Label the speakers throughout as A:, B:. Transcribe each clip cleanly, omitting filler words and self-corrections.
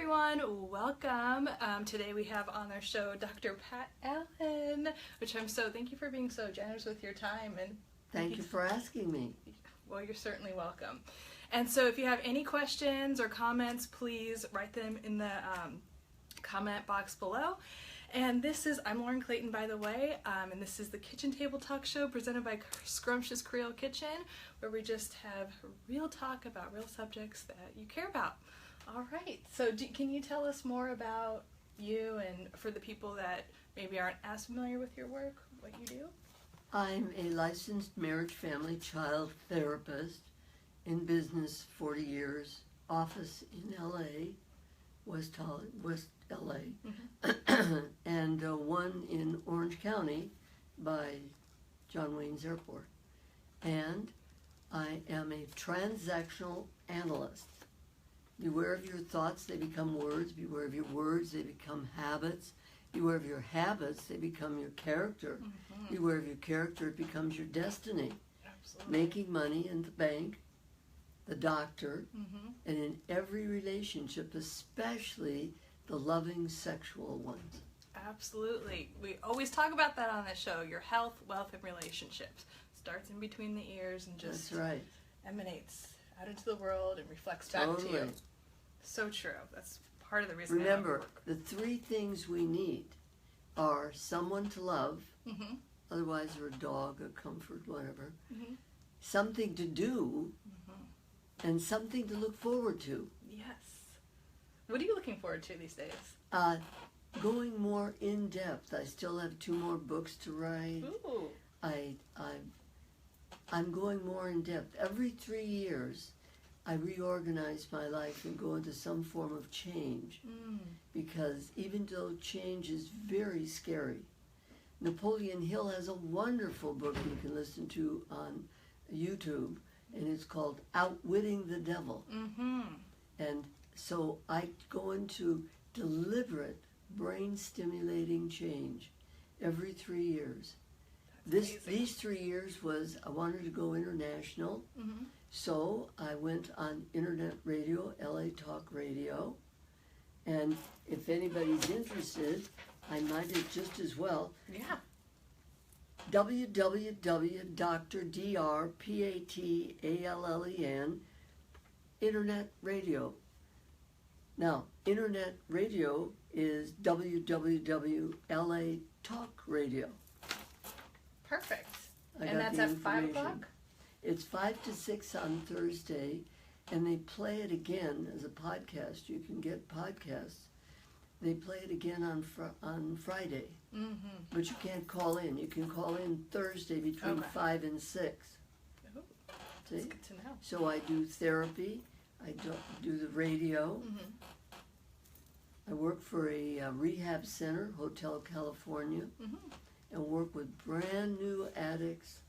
A: everyone, welcome. Today we have on our show Dr. Pat Allen, thank you for being so generous with your time. And
B: Thank you for asking me.
A: Well, you're certainly welcome. And so if you have any questions or comments, please write them in the comment box below. And I'm Lauren Clayton, by the way, and this is the Kitchen Table Talk Show presented by Scrumptious Creole Kitchen, where we just have real talk about real subjects that you care about. All right, so can you tell us more about you, and for the people that maybe aren't as familiar with your work, what you do?
B: I'm a licensed marriage, family, child therapist, in business 40 years, office in LA, West LA, and one in Orange County by John Wayne's Airport. And I am a transactional analyst. Beware of your thoughts, they become words. Beware of your words, they become habits. Beware of your habits, they become your character. Beware of your character, it becomes your destiny.
A: Absolutely.
B: Making money in the bank, the doctor, and in every relationship, especially the loving sexual ones.
A: Absolutely. We always talk about that on the show. Your health, wealth, and relationships. Starts in between the ears and just
B: That's right.
A: emanates out into the world and reflects back to you. So true. That's part of the reason.
B: Remember, the three things we need are someone to love, otherwise they're a dog, a comfort, whatever, something to do, and something to look forward to.
A: Yes. What are you looking forward to these days?
B: Going more in depth. I still have 2 more books to write.
A: Ooh.
B: I'm going more in depth. Every 3 years, I reorganize my life and go into some form of change. Because even though change is very scary, Napoleon Hill has a wonderful book you can listen to on YouTube, and it's called Outwitting the Devil. And so I go into deliberate brain-stimulating change every 3 years. These 3 years was, I wanted to go international, so I went on internet radio, LA Talk Radio, and if anybody's interested, I might have just as well.
A: Yeah.
B: www.drpatalen, internet radio. Now, internet radio is www.la Talk Radio.
A: Perfect. And that's at 5 o'clock?
B: It's 5 to 6 on Thursday, and they play it again as a podcast. You can get podcasts. They play it again on Friday, but you can't call in. You can call in Thursday between 5 and 6.
A: Oh, that's good to know.
B: So I do therapy. I do the radio. I work for a rehab center, Hotel California, and work with brand new addicts,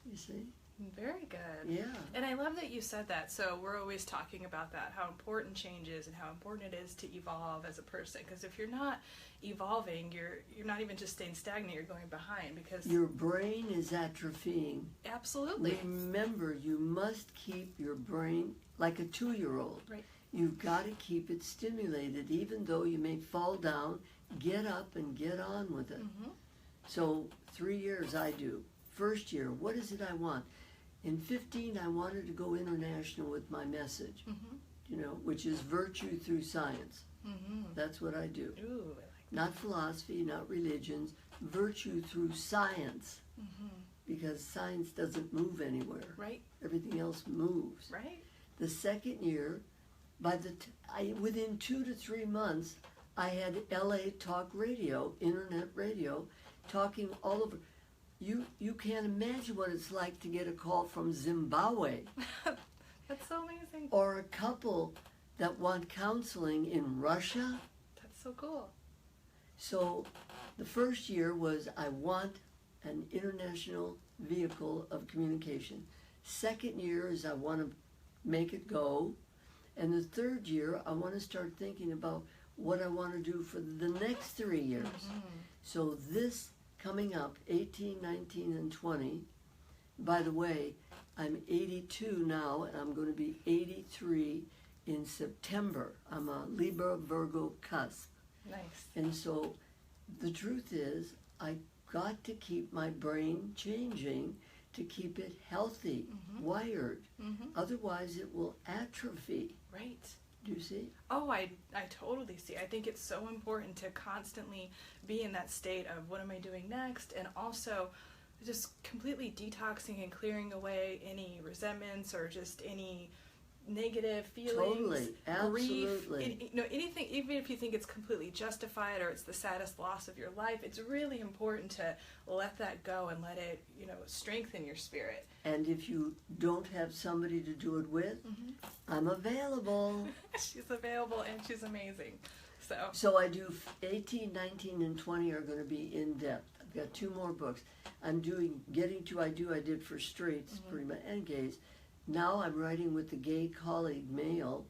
B: you see.
A: Very good.
B: Yeah.
A: And I love that you said that. So we're always talking about that, how important change is and how important it is to evolve as a person. Because if you're not evolving, you're not even just staying stagnant, you're going behind. Because
B: your brain is atrophying.
A: Absolutely.
B: Remember, you must keep your brain like a 2-year-old.
A: Right.
B: You've got to keep it stimulated, even though you may fall down, get up and get on with it. So 3 years I do. First year, what is it I want? In 15, I wanted to go international with my message, which is virtue through science. That's what I do.
A: Ooh, I like that.
B: Not philosophy, not religions, virtue through science. Because science doesn't move anywhere.
A: Right.
B: Everything else moves.
A: Right.
B: The second year, within 2 to 3 months, I had LA Talk Radio, internet radio, talking all over. You can't imagine what it's like to get a call from Zimbabwe.
A: That's so amazing.
B: Or a couple that want counseling in Russia.
A: That's so cool.
B: So the first year was I want an international vehicle of communication. Second year is I want to make it go. And the third year, I want to start thinking about what I want to do for the next 3 years. So this coming up, 18, 19, and 20. By the way, I'm 82 now, and I'm going to be 83 in September. I'm a Libra Virgo cusp.
A: Nice.
B: And so the truth is, I got to keep my brain changing to keep it healthy, wired. Otherwise, it will atrophy.
A: Right.
B: Do you see?
A: Oh, I totally see. I think it's so important to constantly be in that state of what am I doing next, and also just completely detoxing and clearing away any resentments or just any negative feelings,
B: Totally, absolutely.
A: grief, anything, even if you think it's completely justified or it's the saddest loss of your life, it's really important to let that go and let it, strengthen your spirit.
B: And if you don't have somebody to do it with, I'm available.
A: She's available and she's amazing.
B: So I do 18, 19, and 20 are going to be in depth. I've got 2 more books. I'm doing I did for straights, pretty much, and gays. Now I'm writing with the gay colleague male.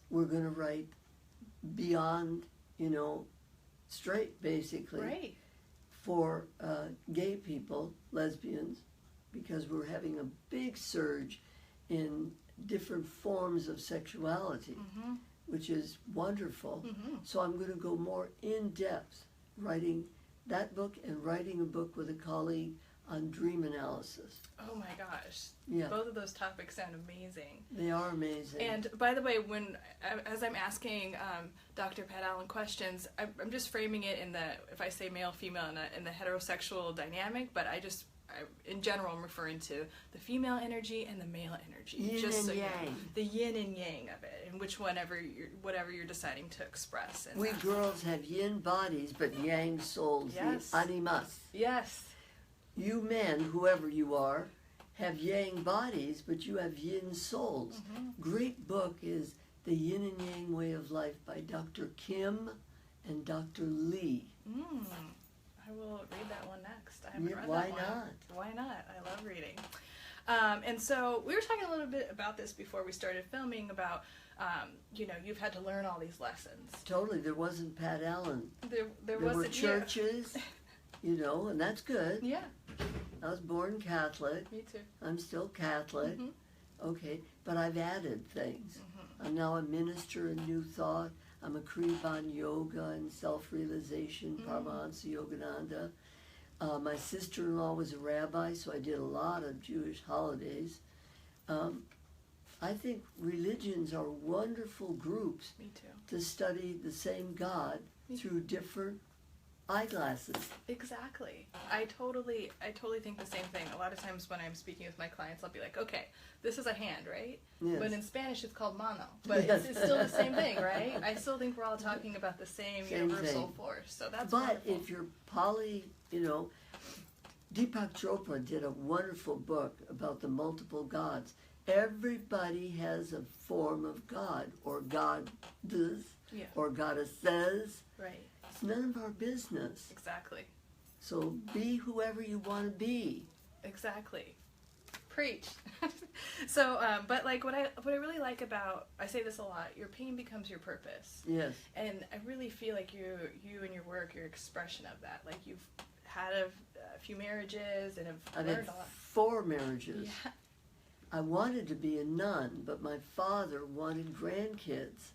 B: We're going to write beyond, straight, basically,
A: right,
B: for gay people, lesbians, because we're having a big surge in different forms of sexuality, which is wonderful. So I'm going to go more in depth, writing that book and writing a book with a colleague on dream analysis.
A: Oh my gosh.
B: Yeah.
A: Both of those topics sound amazing.
B: They are amazing.
A: And by the way, as I'm asking Dr. Pat Allen questions, I'm just framing it if I say male, female, in the heterosexual dynamic, but in general, I'm referring to the female energy and the male energy.
B: Yin and yang.
A: The yin and yang of it, and whatever you're deciding to express.
B: We girls have yin bodies, but yang souls.
A: Yes.
B: The animas.
A: Yes.
B: You men, whoever you are, have yang bodies, but you have yin souls. Great book is The Yin and Yang Way of Life by Dr. Kim and Dr. Lee.
A: I will read that one next. I haven't read
B: Why
A: that one.
B: not?
A: Why not? I love reading. And so we were talking a little bit about this before we started filming about, you've had to learn all these lessons.
B: Totally. There wasn't Pat Allen.
A: There
B: were
A: wasn't
B: churches, and that's good.
A: Yeah.
B: I was born Catholic.
A: Me too.
B: I'm still Catholic. Okay, but I've added things. I'm now a minister in New Thought. I'm a Kriya on yoga and self-realization, Paramahansa Yogananda. My sister-in-law was a rabbi, so I did a lot of Jewish holidays. I think religions are wonderful groups
A: Me too.
B: to study the same God through different eyeglasses.
A: Exactly. I totally think the same thing. A lot of times when I'm speaking with my clients, I'll be like, okay, this is a hand, right?
B: Yes.
A: But in Spanish it's called mano. But it's still the same thing, right? I still think we're all talking about the same universal force. So that's
B: But
A: wonderful.
B: if you're Deepak Chopra did a wonderful book about the multiple gods. Everybody has a form of God, or goddess, or goddesses.
A: Right.
B: It's none of our business.
A: Exactly.
B: So be whoever you want to be.
A: Exactly. Preach. So, but like what I really like about, I say this a lot, your pain becomes your purpose.
B: Yes.
A: And I really feel like you and your work, your expression of that. Like you've had a few marriages and have
B: I've
A: learned
B: had
A: a lot.
B: 4 marriages.
A: Yeah.
B: I wanted to be a nun, but my father wanted grandkids.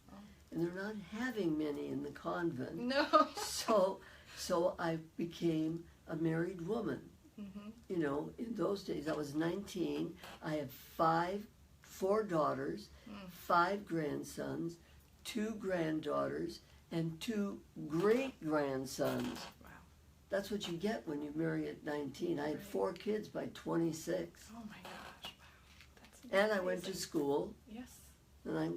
B: And they're not having many in the convent.
A: No.
B: So I became a married woman. In those days I was 19. I have 4 daughters, 5 grandsons, 2 granddaughters, and 2 great-grandsons.
A: Wow.
B: That's what you get when you marry at 19. I had 4 kids by 26.
A: Oh my gosh. Wow. That's
B: And I
A: amazing.
B: went to school.
A: Yes.
B: And I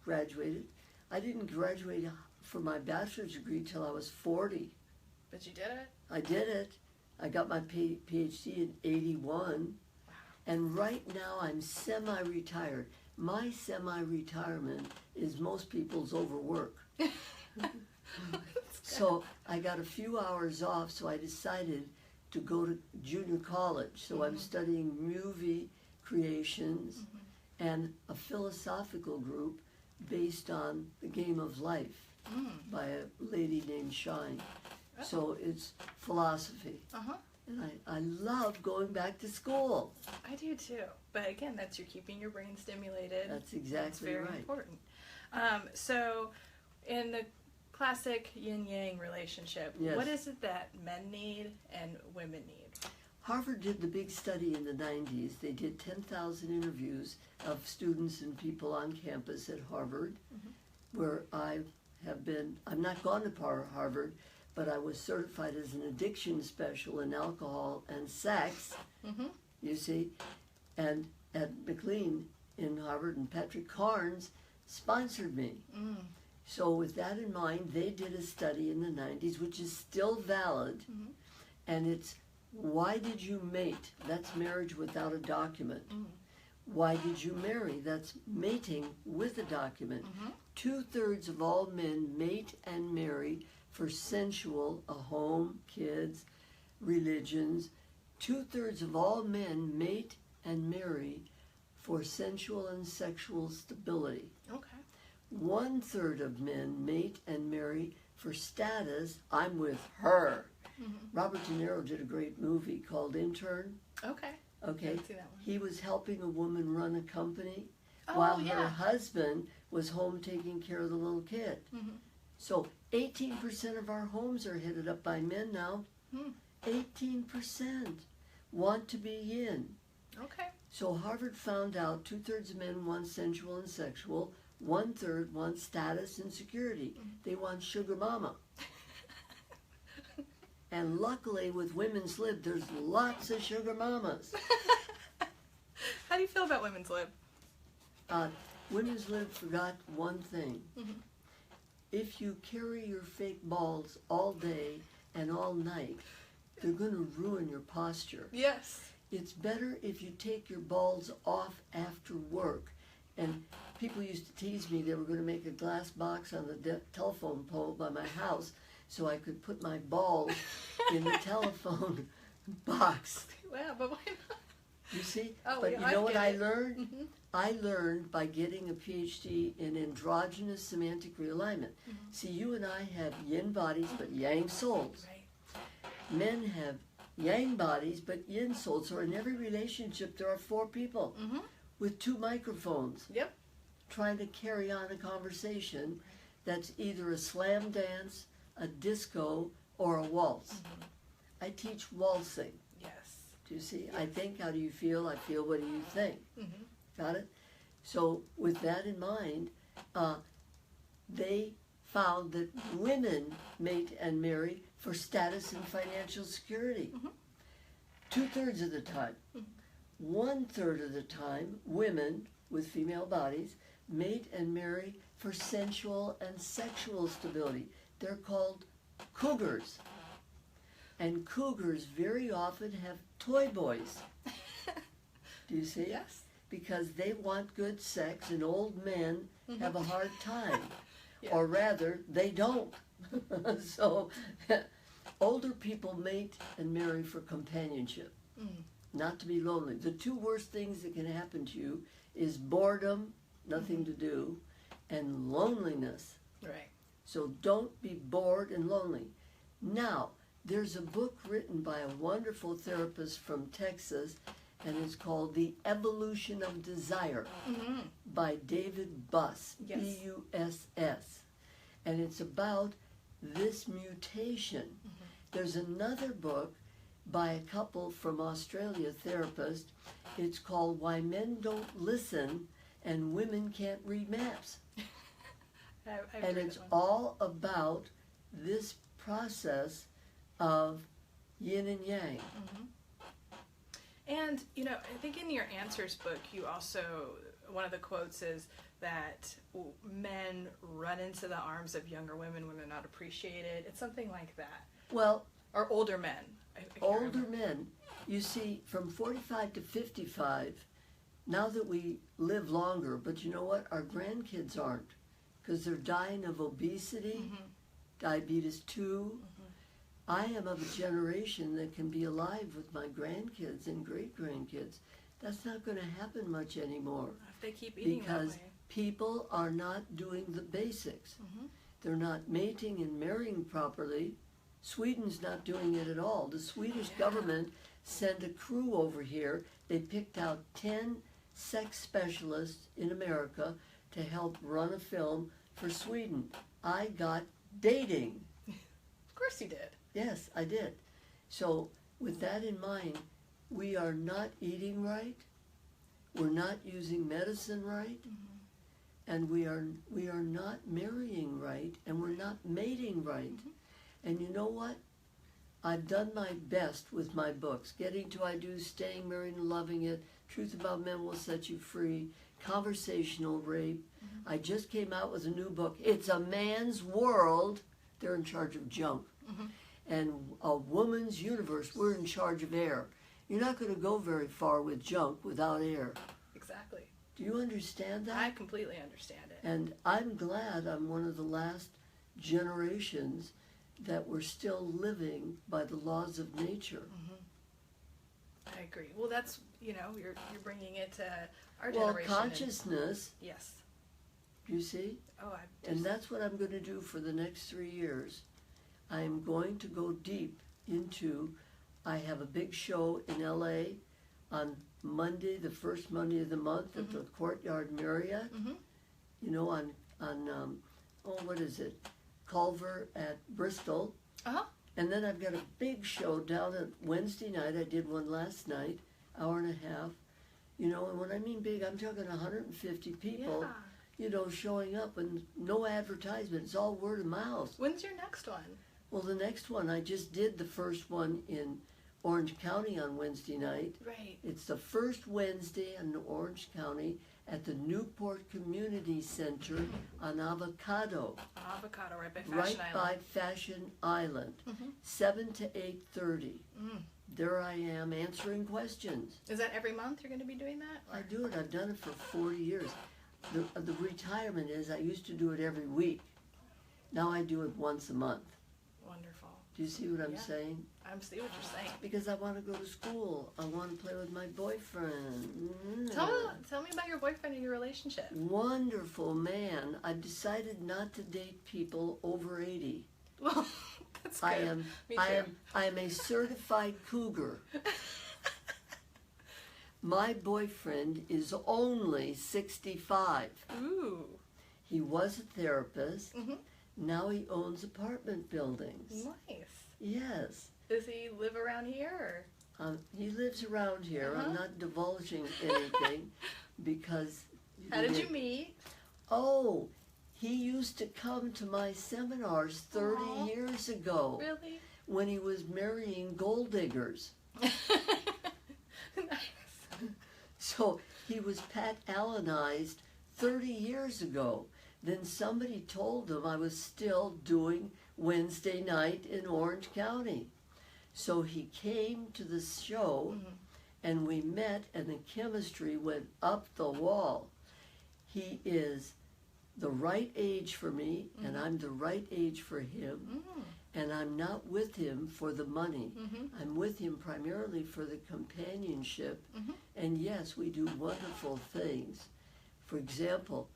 B: graduated. I didn't graduate for my bachelor's degree till I was 40.
A: But you did it?
B: I did it. I got my PhD in 81.
A: Wow.
B: And right now I'm semi-retired. My semi-retirement is most people's overwork. So I got a few hours off, so I decided to go to junior college. So I'm studying movie creations and a philosophical group based on The Game of Life by a lady named Shine. So it's philosophy. And I love going back to school.
A: I do too. But again, you're keeping your brain stimulated.
B: That's exactly
A: That's very
B: right.
A: important. So in the classic yin-yang relationship,
B: Yes.
A: what is it that men need and women need?
B: Harvard did the big study in the 90s. They did 10,000 interviews of students and people on campus at Harvard, where I have been. I've not gone to Harvard, but I was certified as an addiction special in alcohol and sex, you see. And at McLean in Harvard, and Patrick Carnes sponsored me. So with that in mind, they did a study in the 90s, which is still valid, and it's why did you mate? That's marriage without a document. Why did you marry? That's mating with a document. 2/3 of all men mate and marry for sensual, a home, kids, religions. 2/3 of all men mate and marry for sensual and sexual stability.
A: Okay.
B: 1/3 of men mate and marry for status. I'm with her. Robert De Niro did a great movie called Intern.
A: Okay.
B: Okay.
A: I didn't see that one.
B: He was helping a woman run a company
A: Oh,
B: while
A: yeah.
B: her husband was home taking care of the little kid. So 18% of our homes are headed up by men now. 18% want to be yin.
A: Okay.
B: So Harvard found out 2/3 of men want sensual and sexual, 1/3 want status and security. They want sugar mama. And luckily with Women's Lib, there's lots of sugar mamas.
A: How do you feel about women's lib?
B: Women's Lib forgot one thing. If you carry your fake balls all day and all night, they're going to ruin your posture.
A: Yes.
B: It's better if you take your balls off after work. And people used to tease me they were going to make a glass box on the telephone pole by my house so I could put my balls in the telephone box.
A: Wow, but why not?
B: You see?
A: Oh,
B: But
A: yeah,
B: you know
A: I
B: what
A: get
B: I
A: it.
B: learned? I learned by getting a PhD in androgynous semantic realignment. See, you and I have yin bodies but yang souls.
A: Right.
B: Men have yang bodies but yin souls. So in every relationship there are 4 people with 2 microphones
A: Yep.
B: trying to carry on a conversation that's either a slam dance, a disco, or a waltz. I teach waltzing.
A: Yes.
B: Do you see? I think, how do you feel? I feel, what do you think?
A: Mm-hmm.
B: Got it? So with that in mind, they found that women mate and marry for status and financial security. 2/3 of the time. 1/3 of the time, women with female bodies mate and marry for sensual and sexual stability. They're called cougars. And cougars very often have toy boys. Do you see?
A: Yes.
B: Because they want good sex and old men have a hard time.
A: Yeah.
B: Or rather, they don't. So older people mate and marry for companionship, not to be lonely. The 2 worst things that can happen to you is boredom, nothing to do, and loneliness.
A: Right.
B: So don't be bored and lonely. Now, there's a book written by a wonderful therapist from Texas, and it's called The Evolution of Desire by David Buss,
A: Yes.
B: B-U-S-S. And it's about this mutation. There's another book by a couple from Australia, therapist. It's called Why Men Don't Listen and Women Can't Read Maps.
A: I've
B: And
A: read
B: it's
A: that one.
B: all about this process of yin and yang.
A: And, you know, I think in your answers book, you also, one of the quotes is that men run into the arms of younger women when they're not appreciated. It's something like that.
B: Well,
A: Or older men. I can't
B: older
A: remember.
B: men, you see, from 45 to 55, now that we live longer, but you know what? Our grandkids aren't, because they're dying of obesity, diabetes 2. I am of a generation that can be alive with my grandkids and great-grandkids. That's not going to happen much anymore,
A: If they keep eating
B: because
A: that way.
B: people are not doing the basics. They're not mating and marrying properly, Sweden's not doing it at all. The Swedish government sent a crew over here. They picked out 10 sex specialists in America to help run a film for Sweden. I got dating.
A: Of course you did.
B: Yes, I did. So with that in mind, we are not eating right. We're not using medicine right. And we are not marrying right, and we're not mating right. And you know what? I've done my best with my books. Getting to I Do, Staying Married and Loving It, Truth About Men Will Set You Free, Conversational Rape. I just came out with a new book. It's a man's world. They're in charge of junk. And a woman's universe. We're in charge of air. You're not going to go very far with junk without air.
A: Exactly.
B: Do you understand that?
A: I completely understand it.
B: And I'm glad I'm one of the last generations that we're still living by the laws of nature.
A: I agree. Well, that's, you're bringing it to our generation.
B: Well, consciousness.
A: Yes.
B: You see?
A: Oh,
B: And that's what I'm going to do for the next 3 years. I'm going to go deep into, I have a big show in LA on Monday, the first Monday of the month at the Courtyard Marriott. What is it? Culver at Bristol. And then I've got a big show down at Wednesday night. I did one last night, hour and a half. And when I mean big, I'm talking 150 people, showing up, and no advertisement. It's all word of mouth.
A: When's your next one?
B: Well, the next one, I just did the first one in Orange County on Wednesday night.
A: Right.
B: It's the first Wednesday in Orange County at the Newport Community Center on Avocado.
A: Avocado, right by Fashion
B: Right
A: Island.
B: by Fashion Island. 7 to 8:30. There I am answering questions.
A: Is that every month you're going to be doing that? Or?
B: I do it. I've done it for 40 years. The retirement is I used to do it every week. Now I do it once a month.
A: Wonderful.
B: Do you see what I'm saying?
A: I see what you're saying.
B: Because I want to go to school. I want to play with my boyfriend.
A: Tell me about your boyfriend and your relationship.
B: Wonderful man. I've decided not to date people over 80.
A: Well, that's good.
B: I am a certified cougar. My boyfriend is only 65.
A: Ooh.
B: He was a therapist. Now he owns apartment buildings.
A: Nice.
B: Yes.
A: Does he live around here? Or?
B: He lives around here. I'm not divulging anything because...
A: How did you meet?
B: Oh, he used to come to my seminars 30 years ago.
A: Really?
B: When he was marrying gold diggers.
A: Nice.
B: So he was Pat Allenized 30 years ago. Then somebody told him I was still doing Wednesday night in Orange County. So he came to the show and we met and the chemistry went up the wall. He is the right age for me and I'm the right age for him. And I'm not with him for the money. I'm with him primarily for the companionship. And yes, we do wonderful things. For example,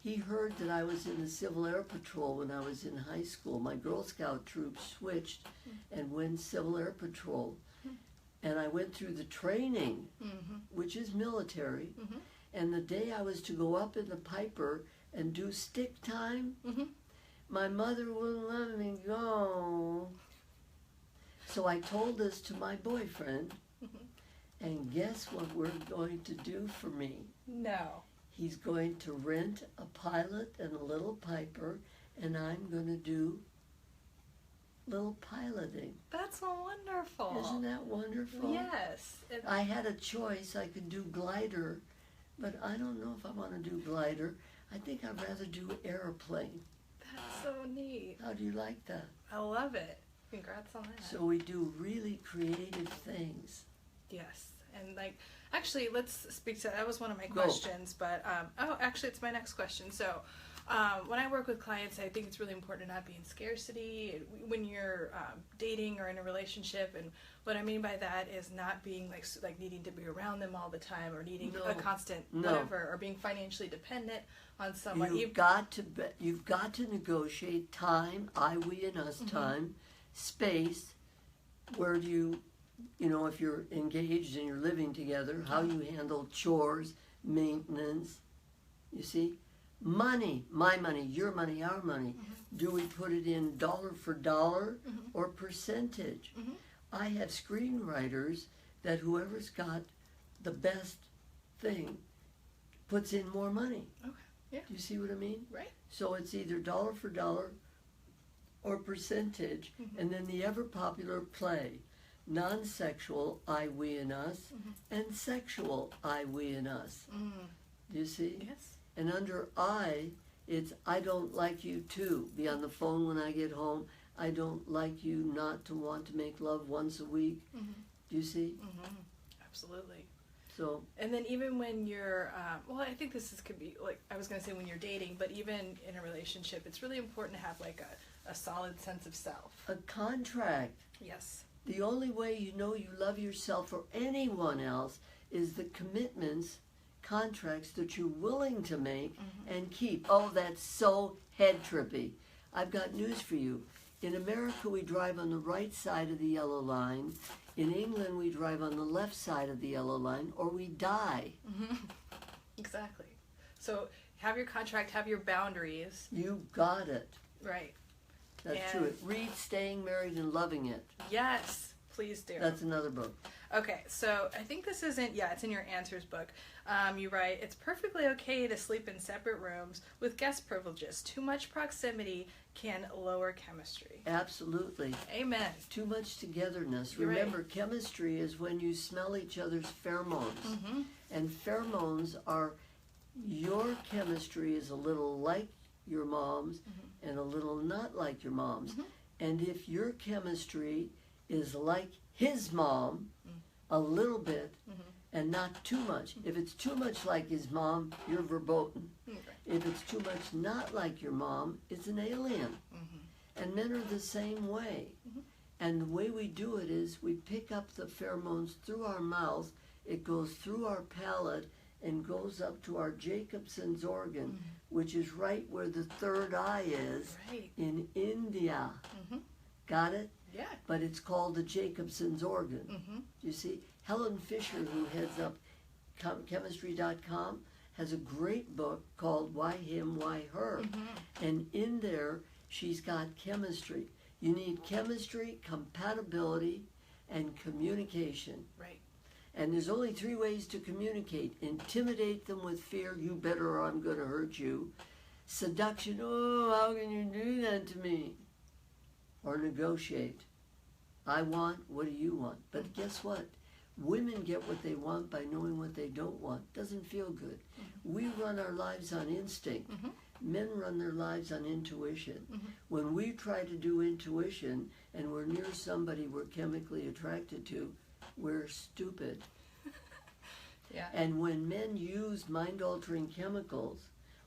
B: he heard that I was in the Civil Air Patrol when I was in high school. My Girl Scout troop switched and went Civil Air Patrol. And I went through the training, which is military. And the day I was to go up in the Piper and do stick time, my mother wouldn't let me go. So I told this to my boyfriend, and guess what we're going to do for me?
A: No.
B: He's going to rent a pilot and a little Piper, and I'm going to do little piloting.
A: That's wonderful.
B: Isn't that wonderful?
A: Yes.
B: I had a choice. I could do glider, but I don't know if I want to do glider. I think I'd rather do airplane.
A: That's so neat.
B: How do you like that?
A: I love it. Congrats on that.
B: So we do really creative things.
A: Yes. And actually, let's speak to that was one of my questions, but actually it's my next question. So when I work with clients, I think it's really important to not be in scarcity when you're dating or in a relationship. And what I mean by that is not being like needing to be around them all the time or needing a constant whatever or being financially dependent on someone.
B: You've got to negotiate time, I, we, and us time, space, where do you, if you're engaged and you're living together, how you handle chores, maintenance, you see? Money, my money, your money, our money. Do we put it in dollar for dollar or percentage? I have screenwriters that whoever's got the best thing puts in more money.
A: Okay. Yeah.
B: Do you see what I mean?
A: Right.
B: So it's either dollar for dollar or percentage. And then the ever popular play, non-sexual, I, we, and us, and sexual, I, we, and us. Do you see?
A: Yes.
B: And under I, it's I don't like you too. Be on the phone when I get home. I don't like you not to want to make love once a week. Do you see?
A: Absolutely.
B: So.
A: And then even when you're, well, I think could be, like, I was going to say when you're dating, but even in a relationship, it's really important to have, like, a solid sense of self.
B: A contract.
A: Yes.
B: The only way you know you love yourself or anyone else is the commitments, contracts that you're willing to make and keep. Oh, that's so head trippy. I've got news for you. In America, we drive on the right side of the yellow line. In England, we drive on the left side of the yellow line, or we die.
A: Exactly. So have your contract, have your boundaries.
B: You got it.
A: Right.
B: That's true. Read Staying Married and Loving It.
A: Yes, please do.
B: That's another book.
A: Okay, so I think this isn't, it's in your answers book. You write, it's perfectly okay to sleep in separate rooms with guest privileges. Too much proximity can lower chemistry.
B: Absolutely.
A: Amen.
B: Too much togetherness.
A: You're
B: Remember,
A: right.
B: Chemistry is when you smell each other's pheromones. And pheromones are, your chemistry is a little like your mom's and a little not like your mom's. And if your chemistry is like his mom, a little bit, and not too much. If it's too much like his mom, you're verboten. If it's too much not like your mom, it's an alien. And men are the same way. And the way we do it is we pick up the pheromones through our mouth, it goes through our palate, and goes up to our Jacobson's organ, which is right where the third eye is in India. Got it?
A: Yeah.
B: But it's called the Jacobson's organ. You see, Helen Fisher, who heads up chemistry.com, has a great book called Why Him, Why Her. And in there, she's got chemistry. You need chemistry, compatibility, and communication.
A: Right.
B: And there's only 3 ways to communicate. Intimidate them with fear, you better or I'm going to hurt you. Seduction, oh, how can you do that to me? Or negotiate. I want, what do you want? But guess what? Women get what they want by knowing what they don't want. Doesn't feel good. We run our lives on instinct. Men run their lives on intuition. When we try to do intuition and we're near somebody we're chemically attracted to, we're stupid.
A: Yeah.
B: And when men use mind-altering chemicals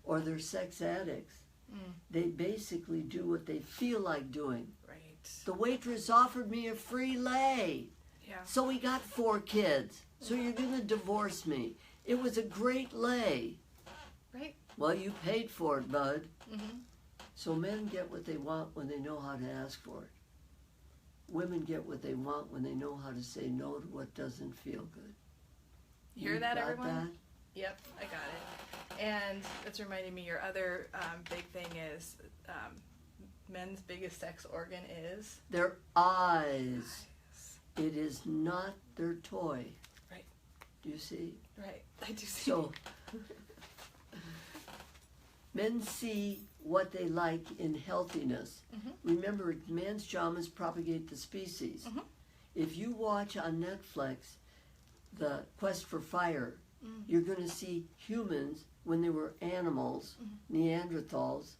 B: or they're sex addicts, they basically do what they feel like doing.
A: Right.
B: The waitress offered me a free lay.
A: Yeah.
B: So we got 4 kids. So you're going to divorce me. It was a great lay.
A: Right.
B: Well, you paid for it, bud. So men get what they want when they know how to ask for it. Women get what they want when they know how to say no to what doesn't feel good.
A: You hear that,
B: got
A: everyone?
B: that?
A: Yep, I got it. And it's reminding me, your other big thing is men's biggest sex organ is?
B: Their eyes. It is not their toy.
A: Right.
B: Do you see?
A: Right. I do see.
B: So, men see what they like in healthiness. Remember, man's job is propagate the species. If you watch on Netflix The Quest for Fire, you're going to see humans, when they were animals, Neanderthals,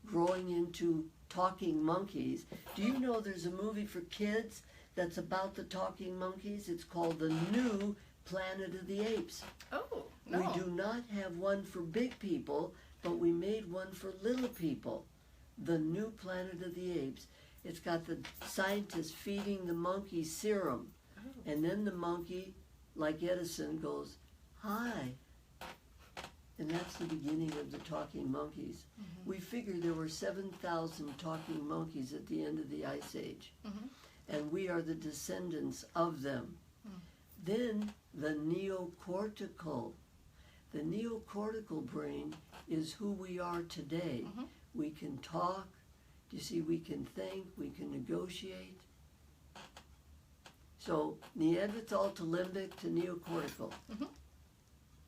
B: growing into talking monkeys. Do you know there's a movie for kids that's about the talking monkeys? It's called The New Planet of the Apes.
A: Oh, no.
B: We do not have one for big people, but we made one for little people. The New Planet of the Apes. It's got the scientists feeding the monkey serum. And then the monkey, like Edison, goes, hi. And that's the beginning of the talking monkeys.
A: Mm-hmm.
B: We figured there were 7,000 talking monkeys at the end of the Ice Age.
A: Mm-hmm.
B: And we are the descendants of them.
A: Mm.
B: Then the neocortical. The neocortical brain is who we are today.
A: Mm-hmm.
B: We can talk. You see, we can think. We can negotiate. So Neanderthal to limbic to neocortical.
A: Mm-hmm.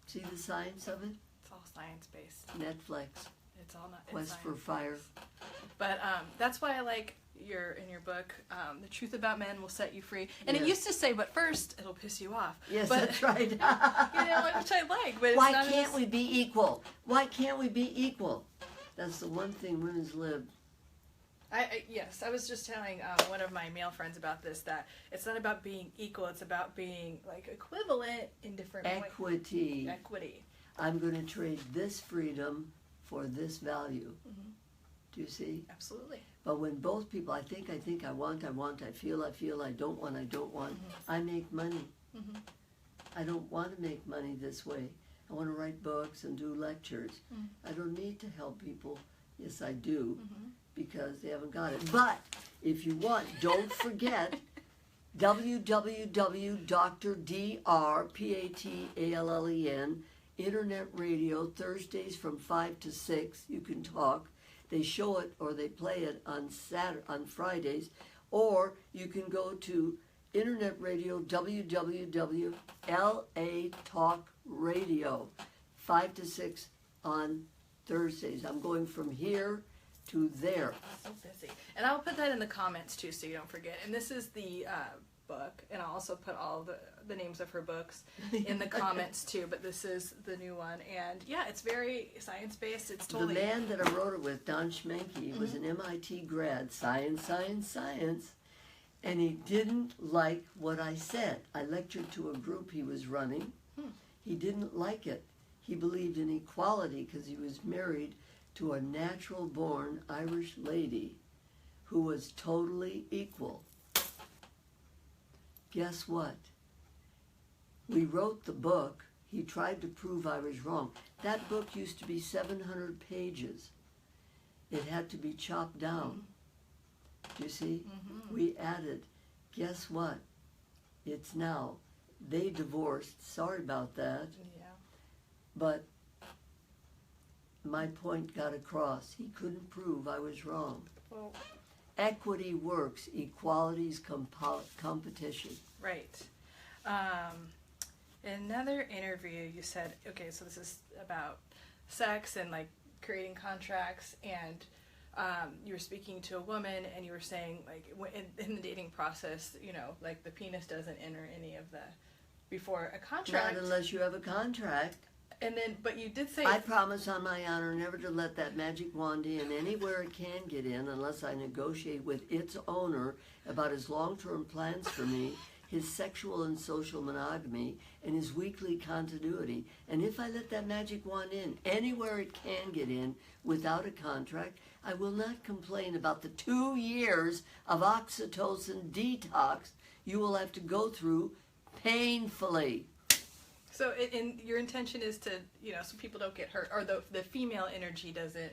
B: See the science of it?
A: It's all science-based.
B: Netflix.
A: It's all not.
B: Quest for Fire.
A: But that's why I like in your book, The Truth About Men Will Set You Free. And
B: Yes.
A: it used to say, but first, it'll piss you off.
B: Yes,
A: but,
B: that's right.
A: you know, which I like. But
B: Why
A: it's not
B: can't we be equal? Why can't we be equal? That's the one thing women's lib.
A: Yes, I was just telling one of my male friends about this, that it's not about being equal, it's about being like equivalent in different ways. Equity.
B: I'm going to trade this freedom for this value.
A: Mm-hmm.
B: Do you see?
A: Absolutely.
B: But when both people, I think, I want, I feel, I don't want,
A: Mm-hmm.
B: I make money.
A: Mm-hmm.
B: I don't want to make money this way. I want to write books and do lectures.
A: Mm-hmm.
B: I don't need to help people. Yes, I do,
A: Mm-hmm.
B: because they haven't got it. But if you want, don't forget www.drpatalen, Internet Radio, Thursdays from 5 to 6. You can talk. They show it or they play it on Fridays. Or you can go to Internet Radio, www.LA Talk Radio, 5 to 6 on Thursdays. I'm going from here to there.
A: So busy. And I'll put that in the comments too, so you don't forget. And this is the book, and I'll also put all the names of her books in the comments too, but this is the new one. And yeah, it's very science-based. It's totally...
B: The man that I wrote it with, Don Schmenke, was an MIT grad, science. And he didn't like what I said. I lectured to a group he was running. He didn't like it. He believed in equality because he was married to a natural-born Irish lady who was totally equal. Guess what? We wrote the book. He tried to prove I was wrong. That book used to be 700 pages. It had to be chopped down. Do you see?
A: Mm-hmm.
B: We added. Guess what? It's now. They divorced. Sorry about that.
A: Yeah.
B: But my point got across. He couldn't prove I was wrong.
A: Well,
B: Equity works. Equality's competition.
A: right. In another interview, you said, okay, so this is about sex and like creating contracts, and you were speaking to a woman, and you were saying, like, in the dating process, you know, like the penis doesn't enter any of the before a contract.
B: Not unless you have a contract.
A: And then, but you did say...
B: I promise on my honor never to let that magic wand in anywhere it can get in unless I negotiate with its owner about his long-term plans for me, his sexual and social monogamy, and his weekly continuity. And if I let that magic wand in anywhere it can get in without a contract, I will not complain about the 2 years of oxytocin detox you will have to go through painfully.
A: So your intention is to, you know, so people don't get hurt, or the female energy doesn't...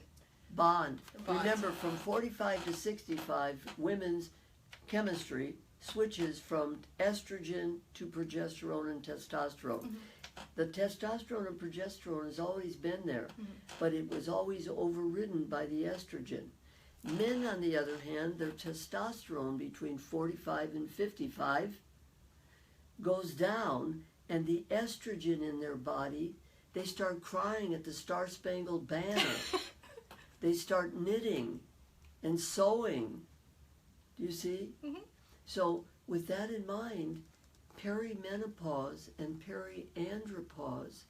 B: Bond. Remember, from 45 to 65, women's chemistry switches from estrogen to progesterone and testosterone.
A: Mm-hmm.
B: The testosterone and progesterone has always been there, but it was always overridden by the estrogen. Men, on the other hand, their testosterone between 45 and 55 goes down, and the estrogen in their body, they start crying at the Star-Spangled Banner. They start knitting and sewing. Do you see?
A: Mm-hmm.
B: So with that in mind, perimenopause and periandropause,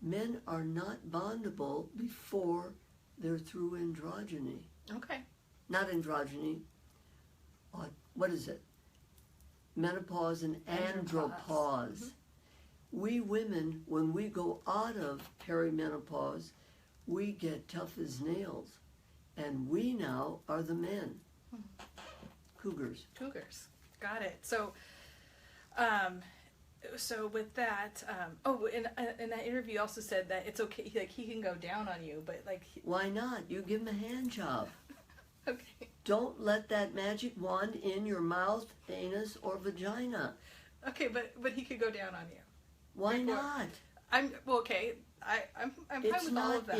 B: men are not bondable before they're through androgyny.
A: Okay.
B: Not androgyny. What is it? Menopause and andropause.
A: Mm-hmm.
B: We women, when we go out of perimenopause, we get tough as nails. And we now are the men. Cougars.
A: Got it. So, so with that, in that interview, you also said that it's okay. Like he can go down on you, but like
B: why not? You give him a hand job.
A: Okay.
B: Don't let that magic wand in your mouth, anus, or vagina.
A: Okay, but he could go down on you.
B: Why not?
A: I'm okay. I'm fine
B: It's
A: with all of that.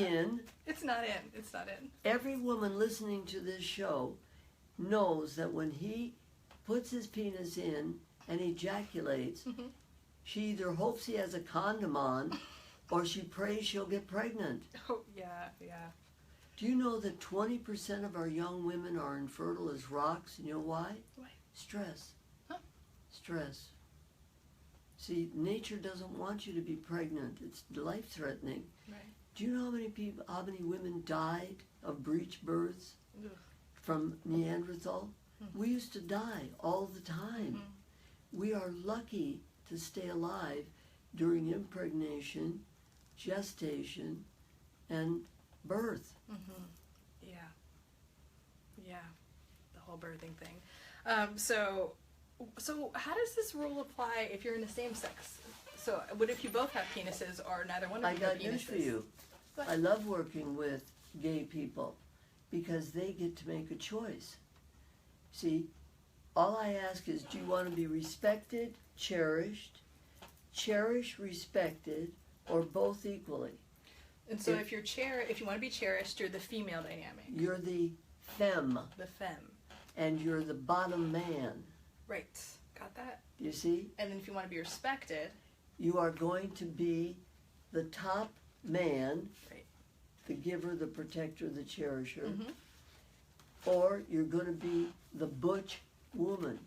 B: It's not in.
A: It's not in.
B: Every woman listening to this show knows that when he puts his penis in and ejaculates, she either hopes he has a condom on or she prays she'll get pregnant.
A: Oh, yeah, yeah.
B: Do you know that 20% of our young women are infertile as rocks? You know why?
A: Why?
B: Stress.
A: Huh?
B: Stress. See, nature doesn't want you to be pregnant. It's life-threatening.
A: Right.
B: Do you know how many women died of breech births from Neanderthal? We used to die all the time. We are lucky to stay alive during impregnation, gestation, and birth.
A: Yeah. Yeah. The whole birthing thing. So how does this rule apply if you're in the same sex? So what if you both have penises or neither one of you have penises?
B: I got news for you.
A: What?
B: I love working with gay people because they get to make a choice. See, all I ask is, do you want to be respected, cherished, respected, or both equally?
A: And so if you want to be cherished, you're the female dynamic.
B: You're the femme.
A: The femme.
B: And you're the bottom man.
A: Right. Got that?
B: You see?
A: And then if you want to be respected,
B: you are going to be the top man,
A: right,
B: the giver, the protector, the cherisher, or you're going to be the butch woman.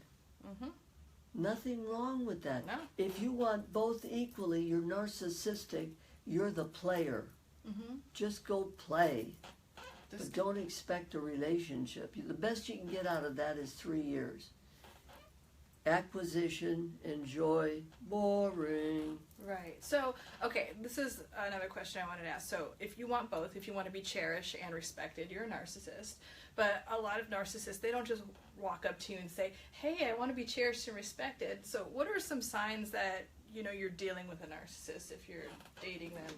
B: Nothing wrong with that.
A: No.
B: If you want both equally, you're narcissistic, you're the player. Just go play. But don't expect a relationship. The best you can get out of that is 3 years. Acquisition, enjoy, boring.
A: Right. So, okay, this is another question I wanted to ask. So, if you want both, if you want to be cherished and respected, you're a narcissist. But a lot of narcissists, they don't just walk up to you and say, hey, I want to be cherished and respected. So, what are some signs that, you're dealing with a narcissist if you're dating them?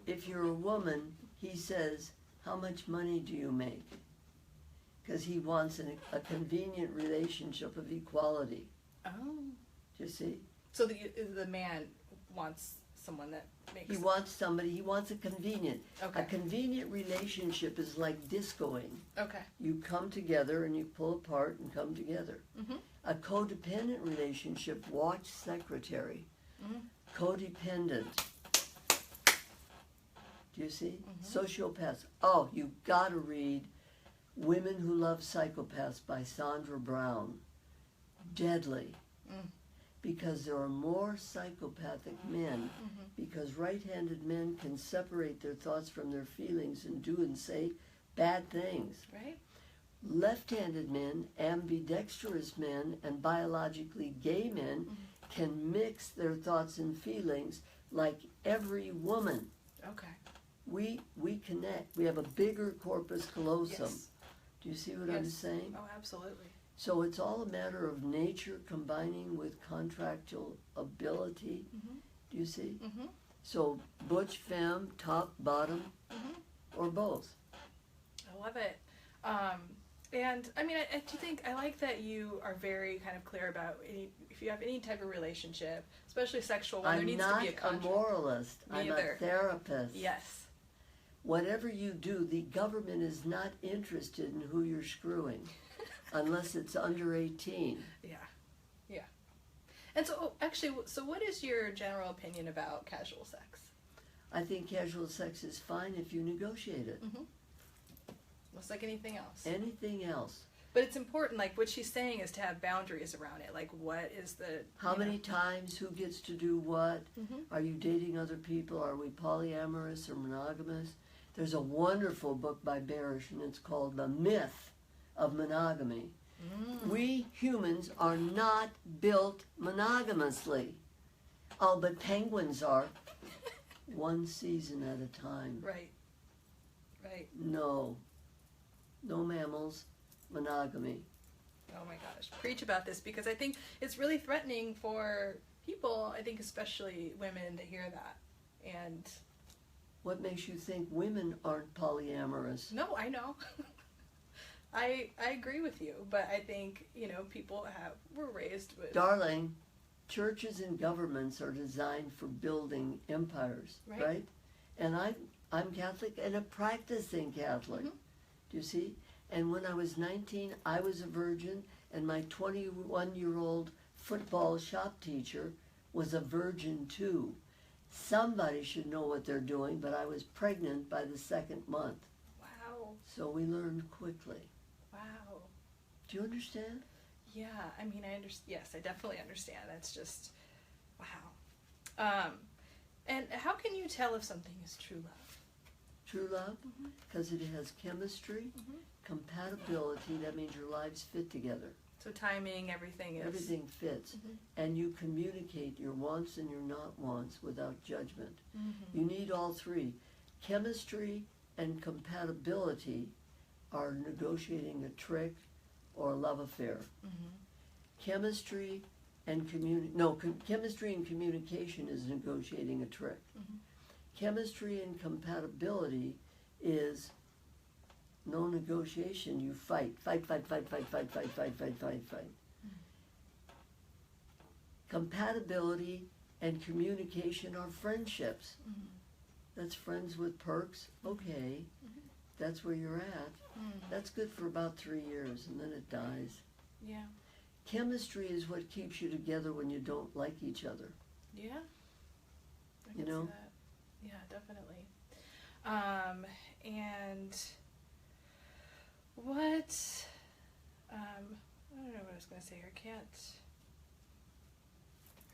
B: If you're a woman, he says, how much money do you make? Because he wants a convenient relationship of equality.
A: Oh.
B: Do you see?
A: So the man wants someone that makes...
B: He wants a convenient.
A: Okay.
B: A convenient relationship is like discoing.
A: Okay.
B: You come together and you pull apart and come together. A codependent relationship, watch secretary. Codependent. Do you see? Sociopaths. Oh, you've got to read Women Who Love Psychopaths by Sandra Brown. Deadly. Because there are more psychopathic men. Because right-handed men can separate their thoughts from their feelings and do and say bad things.
A: Right.
B: Left-handed men, ambidextrous men, and biologically gay men can mix their thoughts and feelings like every woman.
A: Okay.
B: We connect. We have a bigger corpus callosum.
A: Yes.
B: Do you see what I'm saying?
A: Oh, absolutely.
B: So it's all a matter of nature combining with contractual ability. Do you see? So butch, femme, top, bottom, or both.
A: I love it. And I mean, I do think I like that you are very kind of clear about if you have any type of relationship, especially sexual one, there needs to be a contract.
B: I'm not a moralist. I'm a therapist.
A: Yes.
B: Whatever you do, the government is not interested in who you're screwing unless it's under 18.
A: Yeah. Yeah. And so, actually, so what is your general opinion about casual sex?
B: I think casual sex is fine if you negotiate it.
A: Just like anything else.
B: Anything else.
A: But it's important, like what she's saying is to have boundaries around it. Like what is the...
B: How many times, who gets to do what? Are you dating other people? Are we polyamorous or monogamous? There's a wonderful book by Barash, and it's called The Myth of Monogamy. We humans are not built monogamously. Oh, but penguins are. One season at a time.
A: Right. Right.
B: No mammals, monogamy.
A: Oh my gosh, preach about this, because I think it's really threatening for people, I think especially women, to hear that. And
B: what makes you think women aren't polyamorous?
A: no, I know. I agree with you, but I think, people were raised with...
B: Darling, churches and governments are designed for building empires, right? And I'm Catholic and a practicing Catholic.
A: Mm-hmm.
B: Do you see? And when I was 19, I was a virgin, and my 21-year-old football shop teacher was a virgin too. Somebody should know what they're doing, but I was pregnant by the 2nd month.
A: Wow.
B: So we learned quickly.
A: Wow.
B: Do you understand?
A: Yeah, I mean, yes, I definitely understand. It's just, wow. And how can you tell if something is true love?
B: True love? Because it has chemistry, compatibility, that means your lives fit together.
A: So timing, everything
B: fits. And you communicate your wants and your not wants without judgment. You need all three. Chemistry and compatibility are negotiating a trick or a love affair. Chemistry and chemistry and communication is negotiating a trick. Chemistry and compatibility is no negotiation. You fight. Compatibility and communication are friendships. That's friends with perks. Okay, that's where you're at. That's good for about 3 years, and then it dies.
A: Yeah.
B: Chemistry is what keeps you together when you don't like each other.
A: Yeah. I
B: You
A: can
B: know?
A: see that. Yeah, definitely. And what, I don't know what I was going to say here.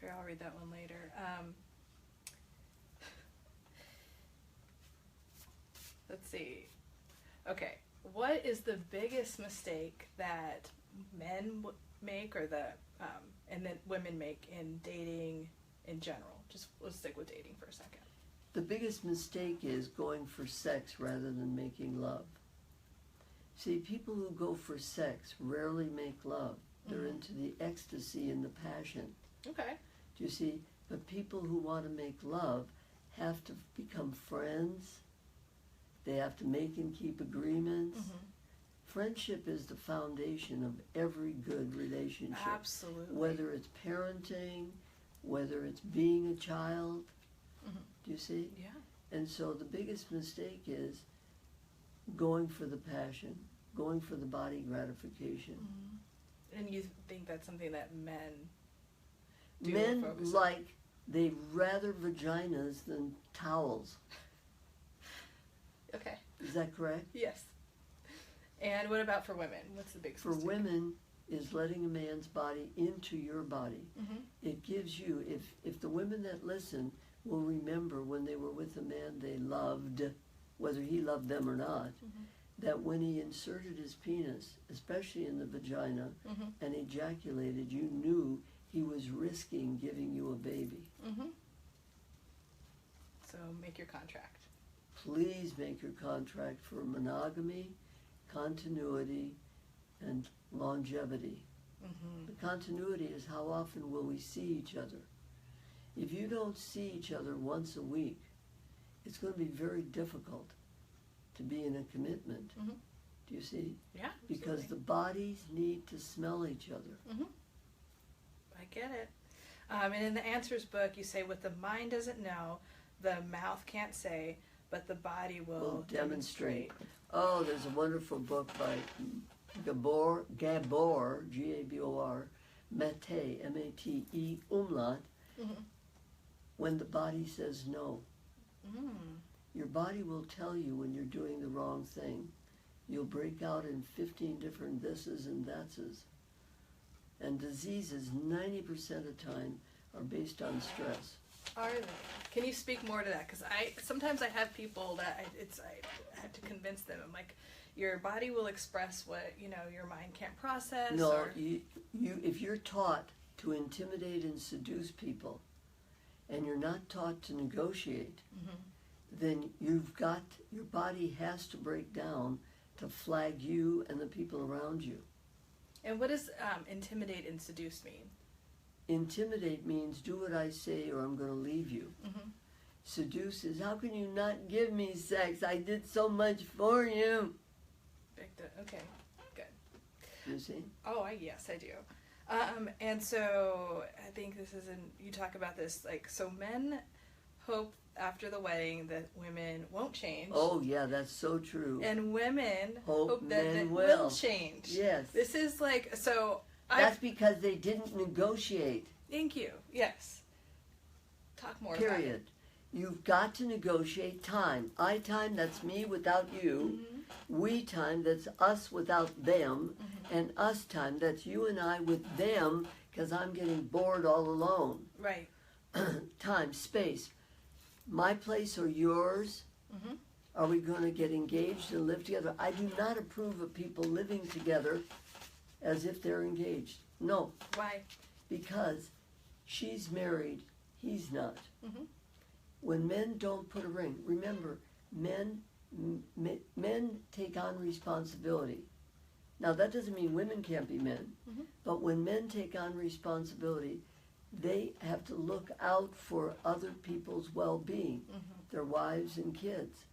A: Here, I'll read that one later. Let's see. Okay. What is the biggest mistake that men make, or and then women make in dating in general? Just let's stick with dating for a second.
B: The biggest mistake is going for sex rather than making love. See, people who go for sex rarely make love. They're into the ecstasy and the passion.
A: Okay.
B: Do you see? But people who want to make love have to become friends. They have to make and keep agreements. Friendship is the foundation of every good relationship.
A: Absolutely.
B: Whether it's parenting, whether it's being a child. Do you see?
A: Yeah.
B: And so the biggest mistake is going for the passion, going for the body gratification.
A: And you think that's something that men do?
B: Men they'd rather vaginas than towels.
A: Okay.
B: Is that correct?
A: Yes. And what about for women? What's the biggest
B: For
A: mistake?
B: women is letting a man's body into your body. It gives you, if the women that listen will remember when they were with a man they loved, whether he loved them or not, that when he inserted his penis, especially in the vagina, and ejaculated, you knew he was risking giving you a baby.
A: So make your contract.
B: Please make your contract for monogamy, continuity, and longevity. The continuity is how often will we see each other. If you don't see each other once a week, it's going to be very difficult to be in a commitment. Do you see?
A: Yeah.
B: Because
A: absolutely.
B: the bodies need to smell each other.
A: I get it. And in the Answers book, you say, what the mind doesn't know, the mouth can't say, but the body will demonstrate.
B: Oh, there's a wonderful book by Gabor, G-A-B-O-R, Mate, M-A-T-E, umlaut, when the body says no. Your body will tell you when you're doing the wrong thing. You'll break out in 15 different thises and thatses. And diseases, 90% of the time, are based on stress.
A: Are they? Can you speak more to that? Because sometimes I have people that I have to convince them. I'm like, your body will express what your mind can't process.
B: No, if you're taught to intimidate and seduce people, and you're not taught to negotiate, then your body has to break down to flag you and the people around you.
A: And what does intimidate and seduce mean?
B: Intimidate means do what I say or I'm going to leave you.
A: Mm-hmm.
B: Seduce is, how can you not give me sex? I did so much for you.
A: Okay, good.
B: You see?
A: Oh, yes, I do. And so I think this is you talk about this, like, so men hope after the wedding that women won't change.
B: Oh, yeah, that's so true.
A: And women hope that
B: men
A: it will change.
B: Yes.
A: This is like, so
B: that's because they didn't negotiate.
A: Thank you. Yes. Talk more
B: Period.
A: about it.
B: You've got to negotiate time. I time, that's me without you.
A: Mm-hmm.
B: We time, that's us without them. Mm-hmm. And us time, that's you and I with them, because I'm getting bored all alone.
A: Right.
B: Time, space. My place or yours?
A: Mm-hmm.
B: Are we going to get engaged and live together? I do not approve of people living together as if they're engaged. No.
A: Why?
B: Because she's married, he's not.
A: Mm-hmm.
B: When men don't put a ring, remember, men take on responsibility. Now, that doesn't mean women can't be men,
A: mm-hmm.
B: but when men take on responsibility, they have to look out for other people's well-being,
A: mm-hmm.
B: their wives and kids.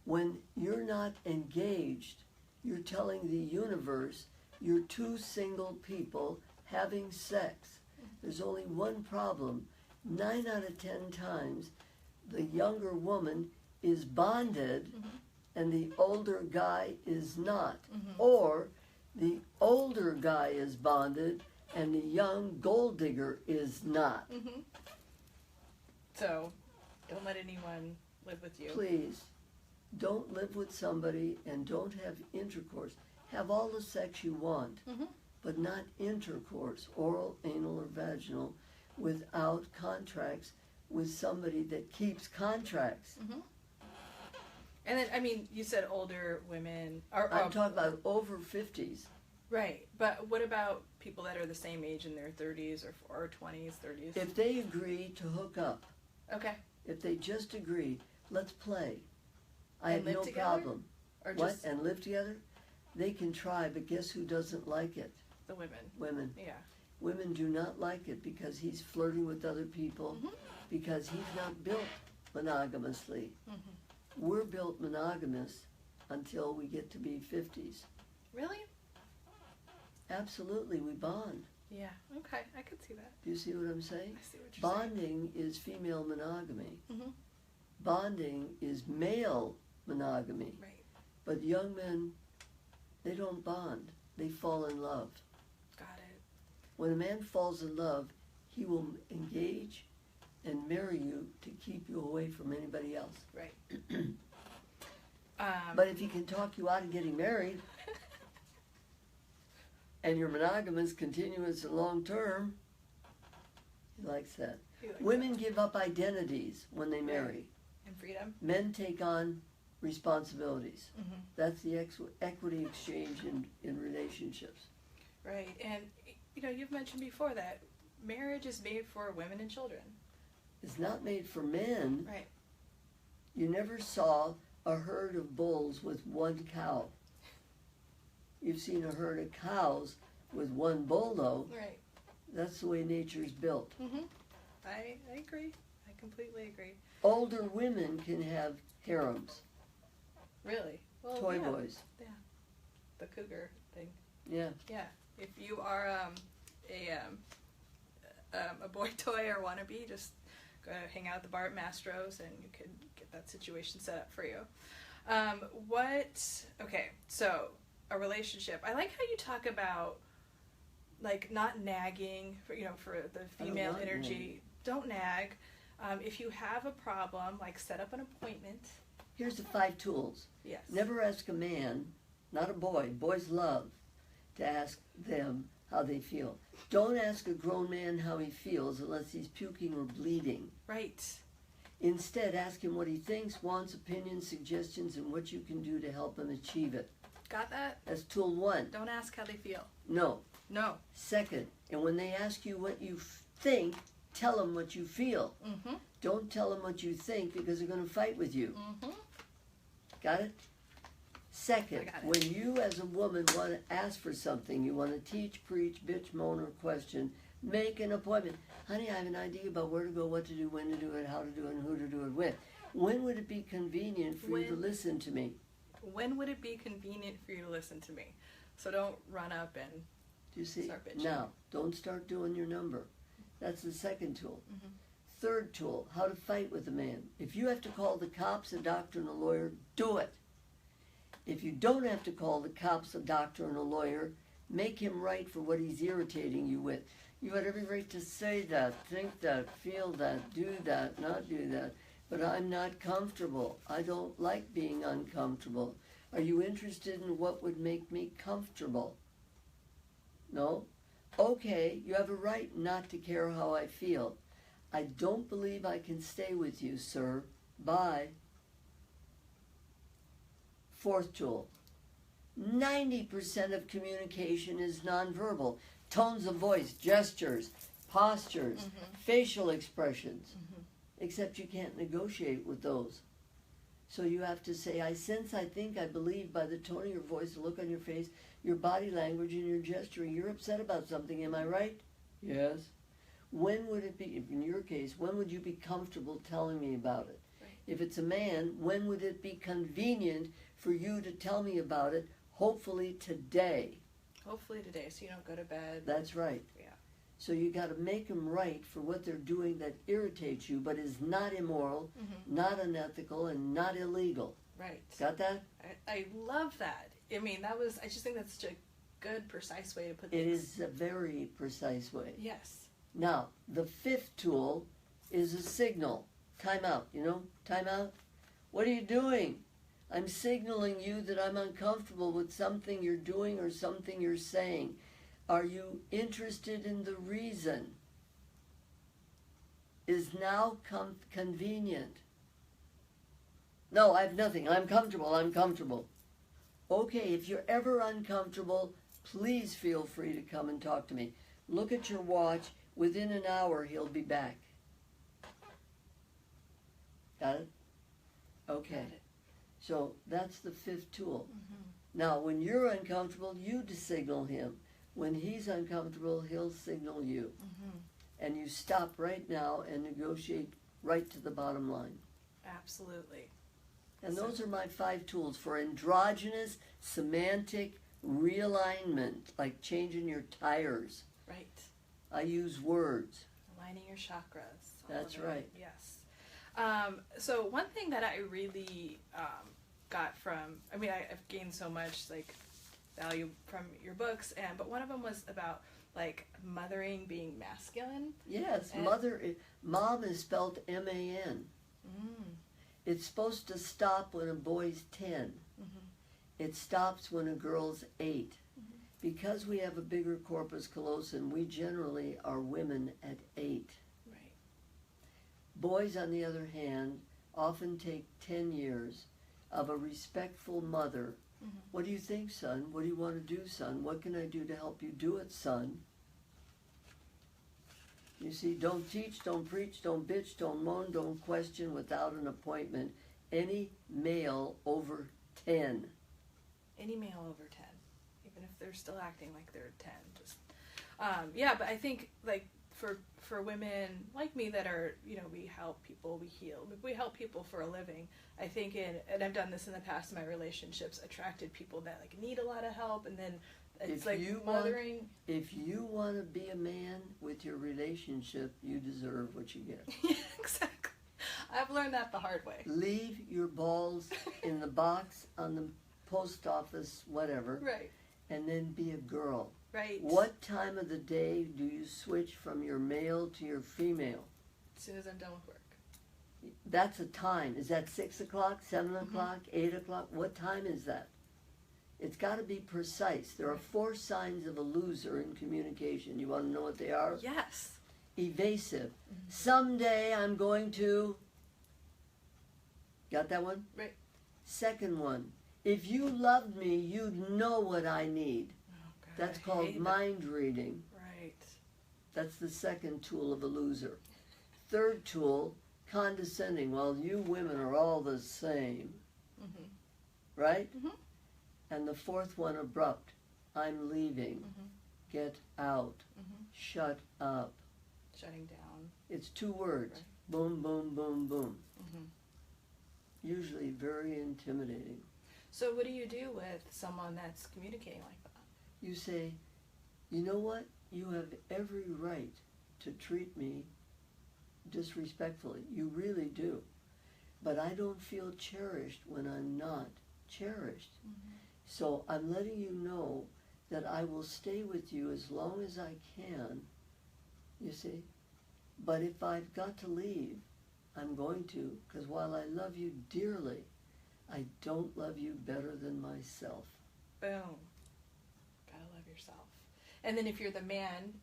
B: When you're not engaged, you're telling the universe you're two single people having sex. There's only one problem. 9 out of 10 times, the younger woman is bonded
A: mm-hmm.
B: and the older guy is not.
A: Mm-hmm.
B: Or the older guy is bonded and the young gold digger is not.
A: Mm-hmm. So, don't let anyone live with you.
B: Please, don't live with somebody and don't have intercourse. Have all the sex you want,
A: mm-hmm.
B: but not intercourse, oral, anal, or vaginal, without contracts with somebody that keeps contracts.
A: Mm-hmm. And then, I mean, you said older women.
B: I'm talking about over 50s.
A: Right, but what about people that are the same age in their 30s or 20s, 30s?
B: If they agree to hook up,
A: okay.
B: if they just agree, let's play. I
A: And
B: have no
A: together?
B: problem.
A: Or
B: What?
A: just
B: And live together? They can try, but guess who doesn't like it?
A: the women?
B: Women.
A: Yeah.
B: Women do not like it because he's flirting with other people,
A: Mm-hmm.
B: because he's not built monogamously.
A: Mm-hmm.
B: We're built monogamous until we get to be 50s.
A: Really?
B: Absolutely, we bond.
A: Yeah. Okay, I could see that.
B: Do you see what I'm saying?
A: I see what you're
B: Bonding is female monogamy.
A: Mm-hmm.
B: Bonding is male monogamy.
A: Right.
B: But young men, they don't bond. They fall in love.
A: Got it.
B: When a man falls in love, he will engage and marry you to keep you away from anybody else.
A: Right.
B: But if he can talk you out of getting married, and you're monogamous, continuous, and long term, he likes that. Women give up identities when they marry.
A: And freedom.
B: Men take on responsibilities.
A: Mm-hmm.
B: That's the equity exchange in relationships.
A: Right, and you know, you've mentioned before that marriage is made for women and children.
B: It's not made for men.
A: Right.
B: You never saw a herd of bulls with one cow. You've seen a herd of cows with one bull, though.
A: Right.
B: That's the way nature's built.
A: Mm-hmm. I agree. I completely agree.
B: Older women can have harems.
A: Really? Well,
B: Toy
A: yeah.
B: boys.
A: Yeah. The cougar thing.
B: Yeah.
A: Yeah. If you are a boy toy or wannabe, just go hang out at the bar at Mastro's and you can get that situation set up for you. Okay, so a relationship. I like how you talk about like not nagging for the female energy.
B: Nag.
A: Don't nag. If you have a problem, like set up an appointment.
B: Here's the 5 tools.
A: Yes.
B: Never ask a man, not a boy. Boys love to ask them how they feel. Don't ask a grown man how he feels unless he's puking or bleeding.
A: Right.
B: Instead, ask him what he thinks, wants, opinions, suggestions, and what you can do to help him achieve it.
A: Got that?
B: That's tool 1.
A: Don't ask how they feel.
B: No.
A: No.
B: Second, and when they ask you what you think, tell them what you feel.
A: Mm-hmm.
B: Don't tell them what you think because they're going to fight with you.
A: Mm-hmm.
B: Got it? Second,
A: I got it.
B: when you as a woman want to ask for something, you want to teach, preach, bitch, moan, or question, Make an appointment. Honey, I have an idea about where to go, what to do, when to do it, how to do it, and who to do it with. When would it be convenient for you to listen to me?
A: When would it be convenient for you to listen to me? So don't run up and
B: Do you see?
A: start bitching.
B: Now, don't start doing your number. That's the second tool. Third tool, how to fight with a man. If you have to call the cops, a doctor, and a lawyer, do it. If you don't have to call the cops, a doctor, and a lawyer, make him right for what he's irritating you with. You have every right to say that, think that, feel that, do that, not do that. But I'm not comfortable. I don't like being uncomfortable. Are you interested in what would make me comfortable? No? Okay, you have a right not to care how I feel. I don't believe I can stay with you, sir. Bye. Fourth tool. 90% of communication is nonverbal. Tones of voice, gestures, postures, facial expressions. Except you can't negotiate with those. So you have to say, I sense, I think, I believe by the tone of your voice, the look on your face, your body language, and your gesturing. You're upset about something, am I right? Yes. When would it be, in your case, when would you be comfortable telling me about it?
A: Right.
B: If it's a man, when would it be convenient for you to tell me about it? Hopefully today.
A: Hopefully today, so you don't go to bed.
B: That's right.
A: Yeah.
B: So you got to make them right for what they're doing that irritates you, but is not immoral, not unethical, and not illegal.
A: Right.
B: Got that?
A: I love that. I mean, I just think that's such a good, precise way to put
B: It
A: things.
B: is a very precise way.
A: Yes.
B: Now, the fifth tool is a signal. Time out, you know? Time out. What are you doing? I'm signaling you that I'm uncomfortable with something you're doing or something you're saying. Are you interested in the reason? Is now convenient? No, I have nothing. I'm comfortable. Okay, if you're ever uncomfortable, please feel free to come and talk to me. Look at your watch. Within an hour, he'll be back. Got it? Okay.
A: Got it.
B: So that's the fifth tool. Now, when you're uncomfortable, you signal him. When he's uncomfortable, he'll signal you. And you stop right now and negotiate right to the bottom line.
A: Absolutely.
B: And those are my 5 tools for androgynous, semantic realignment, like changing your tires.
A: Right.
B: I use words.
A: Aligning your chakras.
B: That's right.
A: Yes. So one thing that I really got from, I mean, I've gained so much like value from your books, but one of them was about like mothering being masculine.
B: Yes, mom is spelled M-A-N. It's supposed to stop when a boy's 10. It stops when a girl's 8. Because we have a bigger corpus callosum, we generally are women at 8.
A: Right.
B: Boys, on the other hand, often take 10 years of a respectful mother. What do you think, son? What do you want to do, son? What can I do to help you do it, son? You see, don't teach, don't preach, don't bitch, don't moan, don't question without an appointment. Any male over 10.
A: Any male over 10, even if they're still acting like they're 10. Just, yeah, but I think like for women like me that are, you know, we help people, we heal, we help people for a living. I think and I've done this in the past in my relationships, attracted people that like need a lot of help, and then it's like mothering.
B: If you want to be a man with your relationship, you deserve what you get.
A: Yeah, exactly. I've learned that the hard way.
B: Leave your balls in the box on the post office, whatever.
A: Right.
B: And then be a girl.
A: Right.
B: What time of the day do you switch from your male to your female?
A: As soon as I'm done with work.
B: That's a time. Is that 6 o'clock, 7 o'clock, 8 o'clock? What time is that? It's got to be precise. There are 4 signs of a loser in communication. You want to know what they are?
A: Yes.
B: Evasive. Someday I'm going to... Got that one?
A: Right.
B: Second one. If you loved me, you'd know what I need.
A: Oh, God,
B: That's called mind reading.
A: Right.
B: That's the second tool of a loser. Third tool, condescending. Well, you women are all the same. Right? And the fourth one, abrupt. I'm leaving. get out, shut up.
A: Shutting down.
B: It's 2 words.
A: Right.
B: Boom, boom, boom, boom. Usually very intimidating.
A: So what do you do with someone that's communicating like that?
B: You say, you know what? You have every right to treat me disrespectfully. You really do. But I don't feel cherished when I'm not cherished. So I'm letting you know that I will stay with you as long as I can, you see. But if I've got to leave, I'm going to, because while I love you dearly, I don't love you better than myself.
A: Boom. Gotta love yourself. And then if you're the man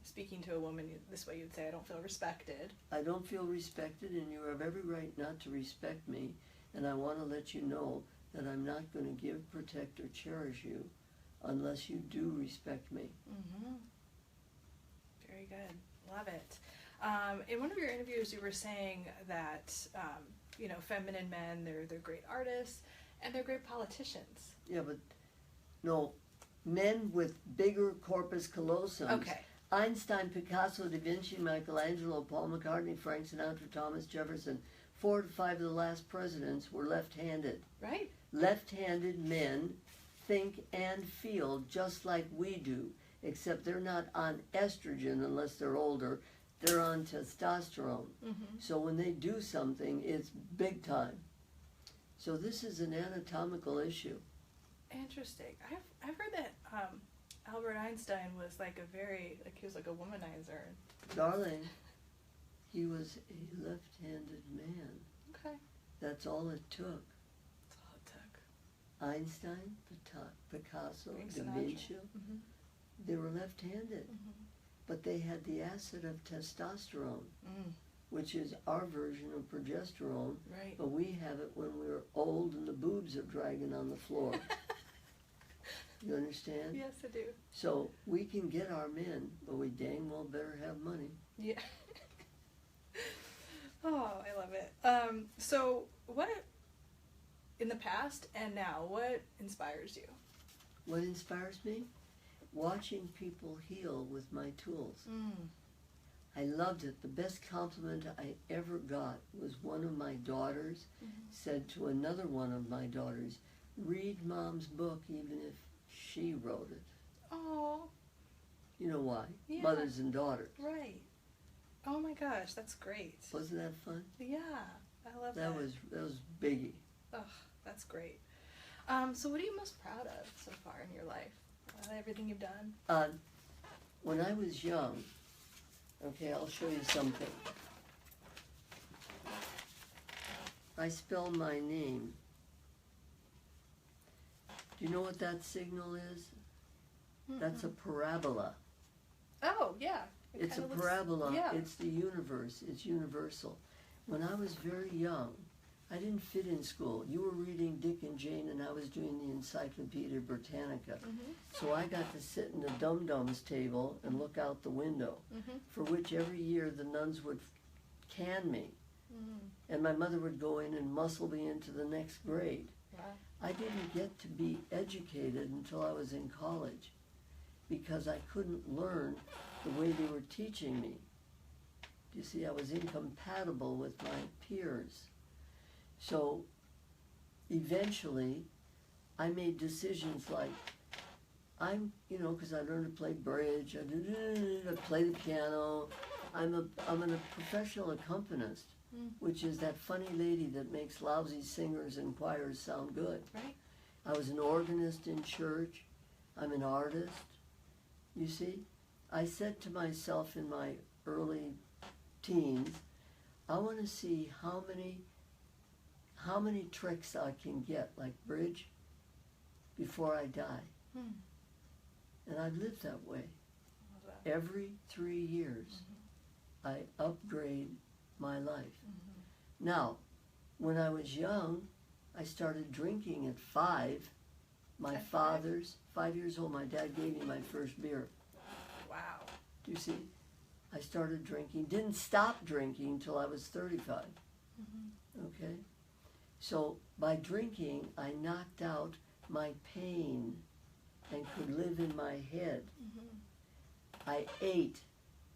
A: speaking to a woman this way, you'd say, I don't feel respected.
B: I don't feel respected, and you have every right not to respect me, and I want to let you know that I'm not going to give, protect, or cherish you unless you do respect me.
A: Very good. Love it. In one of your interviews, you were saying that, you know, feminine men, they're great artists, and they're great politicians.
B: Yeah, but no, men with bigger corpus callosums.
A: Okay.
B: Einstein, Picasso, Da Vinci, Michelangelo, Paul McCartney, Frank Sinatra, Thomas Jefferson, 4 to 5 of the last presidents were left-handed.
A: Right.
B: Left-handed men think and feel just like we do, except they're not on estrogen unless they're older. They're on testosterone. So when they do something, it's big time. So this is an anatomical issue.
A: Interesting. I've heard that Albert Einstein was like he was like a womanizer.
B: Darling, he was a left-handed man.
A: Okay.
B: That's all it took.
A: That's all it took.
B: Einstein, Picasso,
A: Frank
B: Da
A: Sinatra.
B: Vinci, they were left-handed. But they had the acid of testosterone, which is our version of progesterone.
A: Right.
B: But we have it when we're old and the boobs are dragging on the floor. You understand?
A: Yes, I do.
B: So we can get our men, but we dang well better have money.
A: Yeah. Oh, I love it. So what, in the past and now, what inspires you?
B: What inspires me? Watching people heal with my tools. I loved it. The best compliment I ever got was one of my daughters said to another one of my daughters, read Mom's book even if she wrote it.
A: Oh.
B: You know why?
A: Yeah.
B: Mothers and daughters.
A: Right. Oh my gosh, that's great.
B: Wasn't that fun?
A: Yeah, I love that.
B: That was biggie.
A: Oh, that's great. So what are you most proud of so far in your life? Everything you've done?
B: When I was young, okay, I'll show you something. I spell my name. Do you know what that signal is? That's a parabola.
A: Oh, yeah.
B: It's a parabola. Yeah. It's the universe. It's universal. When I was very young, I didn't fit in school. You were reading Dick and Jane, and I was doing the Encyclopedia Britannica. So I got to sit in the dum-dums table and look out the window, for which every year the nuns would can me. And my mother would go in and muscle me into the next grade.
A: Wow.
B: I didn't get to be educated until I was in college because I couldn't learn the way they were teaching me. You see, I was incompatible with my peers. So eventually I made decisions like, because I learned to play bridge, I play the piano. I'm a professional accompanist, which is that funny lady that makes lousy singers and choirs sound good.
A: Right.
B: I was an organist in church. I'm an artist. You see, I said to myself in my early teens, I want to see how many tricks I can get, like bridge, before I die. And I've lived that way. Every 3 years, I upgrade my life. Now, when I was young, I started drinking at 5. My father's, 5 years old, my dad gave me my first beer.
A: Wow.
B: Do you see? I started drinking, didn't stop drinking until I was 35. Okay? So by drinking, I knocked out my pain and could live in my head. I ate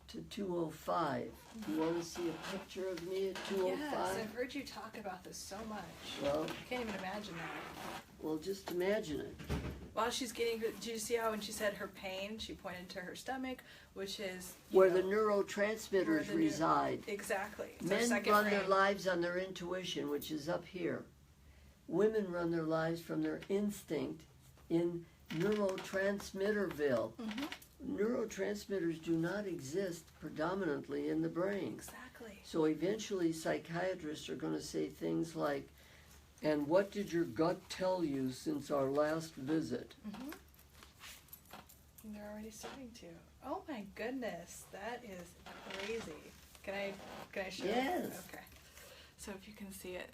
B: to 205. You want to see a picture of me at 205?
A: Yes, I've heard you talk about this so much.
B: Well,
A: I can't even imagine that.
B: Well, just imagine it.
A: While she's getting, did you see how when she said her pain, she pointed to her stomach, which is
B: where the neurotransmitters reside.
A: Exactly.
B: Men run their lives on their intuition, which is up here. Women run their lives from their instinct in neurotransmitterville. Neurotransmitters do not exist predominantly in the brain.
A: Exactly.
B: So eventually psychiatrists are going to say things like, and what did your gut tell you since our last visit?
A: And they're already starting to. Oh my goodness, that is crazy. Can I show
B: Yes.
A: you? Okay. So if you can see it.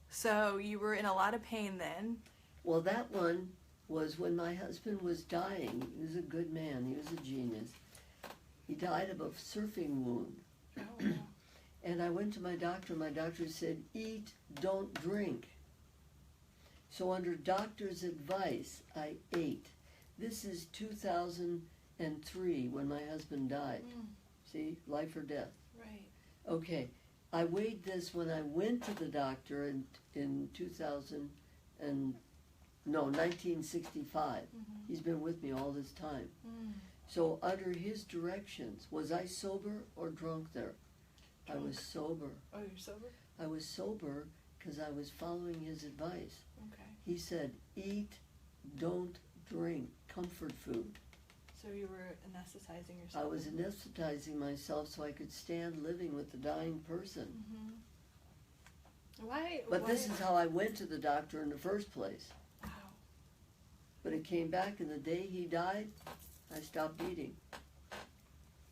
A: So you were in a lot of pain then.
B: Well, that one was when my husband was dying. He was a good man. He was a genius. He died of a surfing wound.
A: Oh, wow.
B: And I went to my doctor. My doctor said, eat, don't drink. So under doctor's advice, I ate. This is 2003 when my husband died. See, life or death.
A: Right.
B: Okay, I weighed this when I went to the doctor in 1965. He's been with me all this time. So under his directions, was I sober or drunk there? I was sober.
A: Oh, you're sober?
B: I was sober because I was following his advice.
A: Okay.
B: He said, eat, don't drink, comfort food.
A: So you were anesthetizing yourself?
B: I was anesthetizing myself so I could stand living with the dying person. But this is how I went to the doctor in the first place.
A: Wow.
B: But it came back, and the day he died, I stopped eating.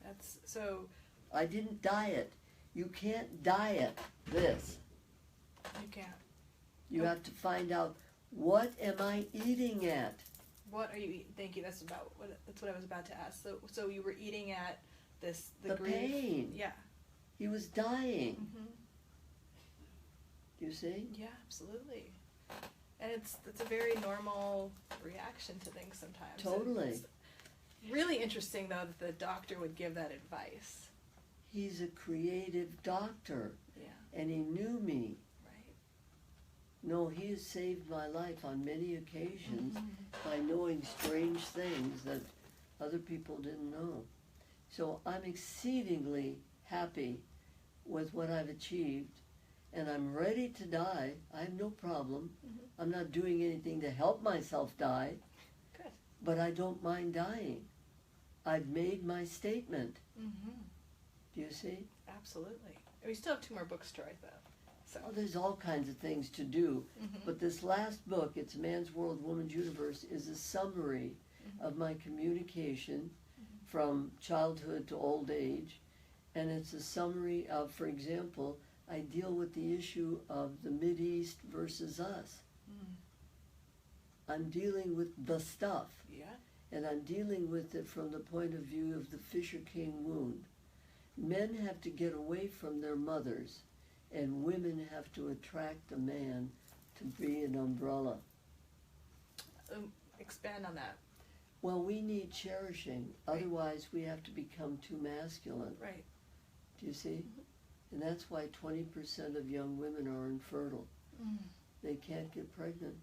A: That's so.
B: I didn't diet. You can't diet this.
A: You can't.
B: You have to find out, what am I eating at?
A: What are you eating? Thank you. That's what I was about to ask. So you were eating at the grief.
B: Pain.
A: Yeah.
B: He was dying. Do you see?
A: Yeah, absolutely. And it's a very normal reaction to things sometimes.
B: Totally.
A: It's really interesting though that the doctor would give that advice.
B: He's a creative doctor.
A: Yeah.
B: And he knew me.
A: Right.
B: No, he has saved my life on many occasions by knowing strange things that other people didn't know. So I'm exceedingly happy with what I've achieved, and I'm ready to die. I have no problem. I'm not doing anything to help myself die.
A: Good.
B: But I don't mind dying. I've made my statement. Do you see?
A: Absolutely. We still have 2 more books to write, though. So.
B: Oh, there's all kinds of things to do. But this last book, It's a Man's World, Woman's Universe, is a summary of my communication from childhood to old age. And it's a summary of, for example, I deal with the issue of the Mideast versus us. I'm dealing with the stuff.
A: Yeah.
B: And I'm dealing with it from the point of view of the Fisher King wound. Men have to get away from their mothers, and women have to attract a man to be an umbrella.
A: Expand on that.
B: Well, we need cherishing. Right. Otherwise, we have to become too masculine.
A: Right.
B: Do you see? And that's why 20% of young women are infertile. They can't get pregnant.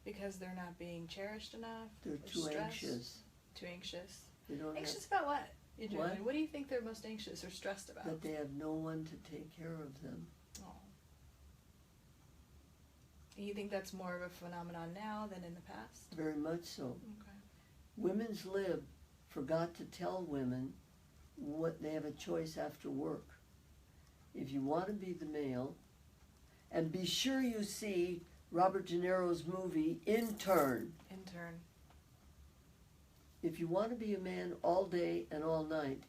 A: Because they're not being cherished enough?
B: They're too anxious.
A: Too anxious?
B: They don't
A: anxious about what?
B: What
A: do you think they're most anxious or stressed about?
B: That they have no one to take care of them.
A: Oh. And you think that's more of a phenomenon now than in the past?
B: Very much so.
A: Okay.
B: Women's Lib forgot to tell women what they have a choice after work. If you want to be the male, and be sure you see Robert De Niro's movie, Intern. If you want to be a man all day and all night,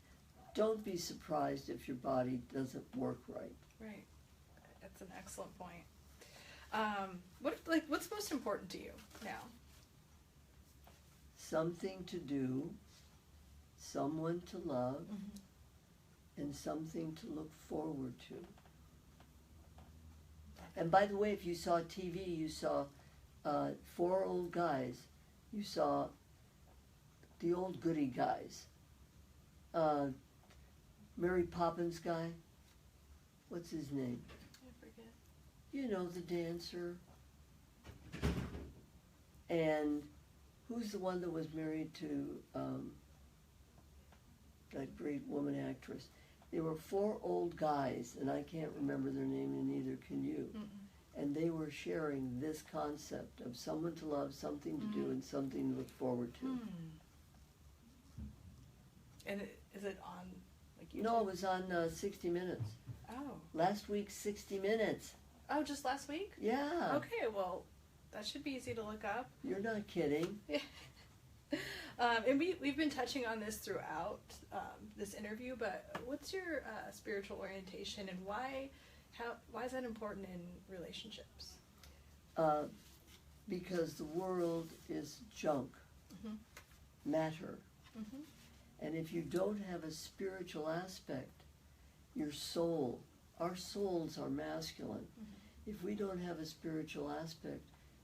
B: don't be surprised if your body doesn't work right.
A: Right. That's an excellent point. What's most important to you now?
B: Something to do, someone to love, and something to look forward to. And by the way, if you saw TV, you saw 4 old guys. You saw the old goody guys. Mary Poppins guy. What's his name?
A: I forget.
B: You know, the dancer. And who's the one that was married to that great woman actress? There were 4 old guys, and I can't remember their name, and neither can you. And they were sharing this concept of someone to love, something to do, and something to look forward to.
A: And is it on, like, YouTube?
B: No, it was on 60 Minutes.
A: Oh.
B: Last week's 60 Minutes.
A: Oh, just last week?
B: Yeah.
A: Okay, well, that should be easy to look up.
B: You're not kidding.
A: And we've been touching on this throughout this interview, but what's your spiritual orientation, and why is that important in relationships?
B: Because the world is junk, matter. And if you don't have a spiritual aspect, your soul, our souls are masculine. If we don't have a spiritual aspect,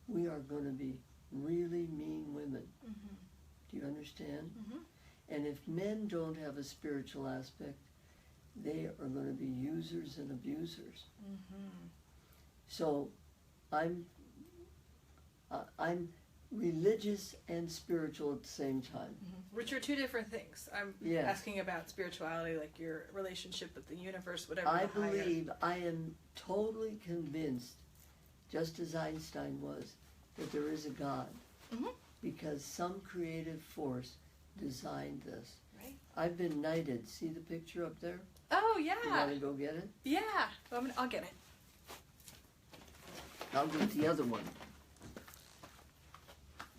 B: we are going to be really mean women. Do you understand? And if men don't have a spiritual aspect, they are going to be users and abusers. So I'm religious and spiritual at the same time.
A: Which are 2 different things. I'm asking about spirituality, like your relationship with the universe, whatever.
B: I believe, I am totally convinced, just as Einstein was, that there is a God. Because some creative force designed this.
A: Right.
B: I've been knighted. See the picture up there?
A: Oh, yeah.
B: You want to go get it?
A: Yeah. I'll get it.
B: I'll get the other one.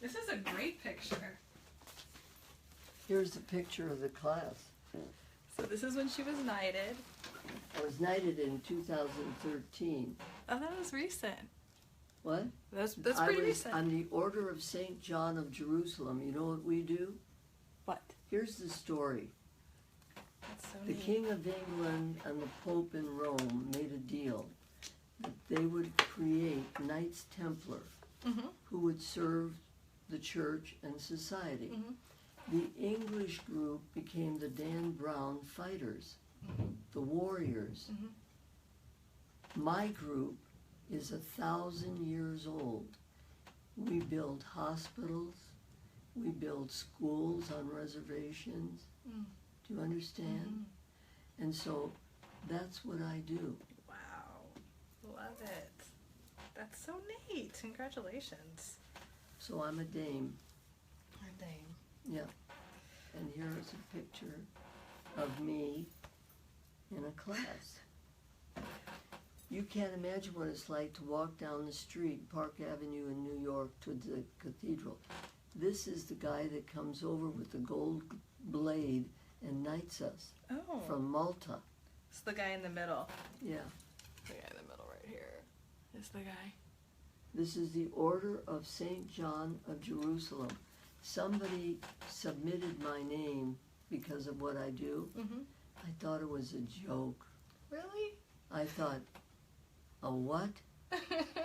A: This is a great picture.
B: Here's the picture of the class.
A: So this is when she was knighted.
B: I was knighted in 2013.
A: Oh, that was recent.
B: What?
A: That's pretty recent.
B: I'm the Order of St. John of Jerusalem. You know what we do?
A: What?
B: Here's the story.
A: That's so
B: The
A: neat.
B: King of England and the Pope in Rome made a deal that they would create Knights Templar who would serve the church and society. The English group became the Dan Brown Fighters, the Warriors. My group is 1,000 years old. We build hospitals, we build schools on reservations. Do you understand? And so that's what I do.
A: Wow. Love it. That's so neat. Congratulations.
B: So I'm a dame.
A: A dame.
B: Yeah. And here is a picture of me in a class. You can't imagine what it's like to walk down the street, Park Avenue in New York, to the cathedral. This is the guy that comes over with the gold blade and knights us from Malta.
A: It's the guy in the middle.
B: Yeah.
A: The guy in the middle right here is the guy.
B: This is the Order of St. John of Jerusalem. Somebody submitted my name because of what I do. I thought it was a joke.
A: Really?
B: I thought, a what?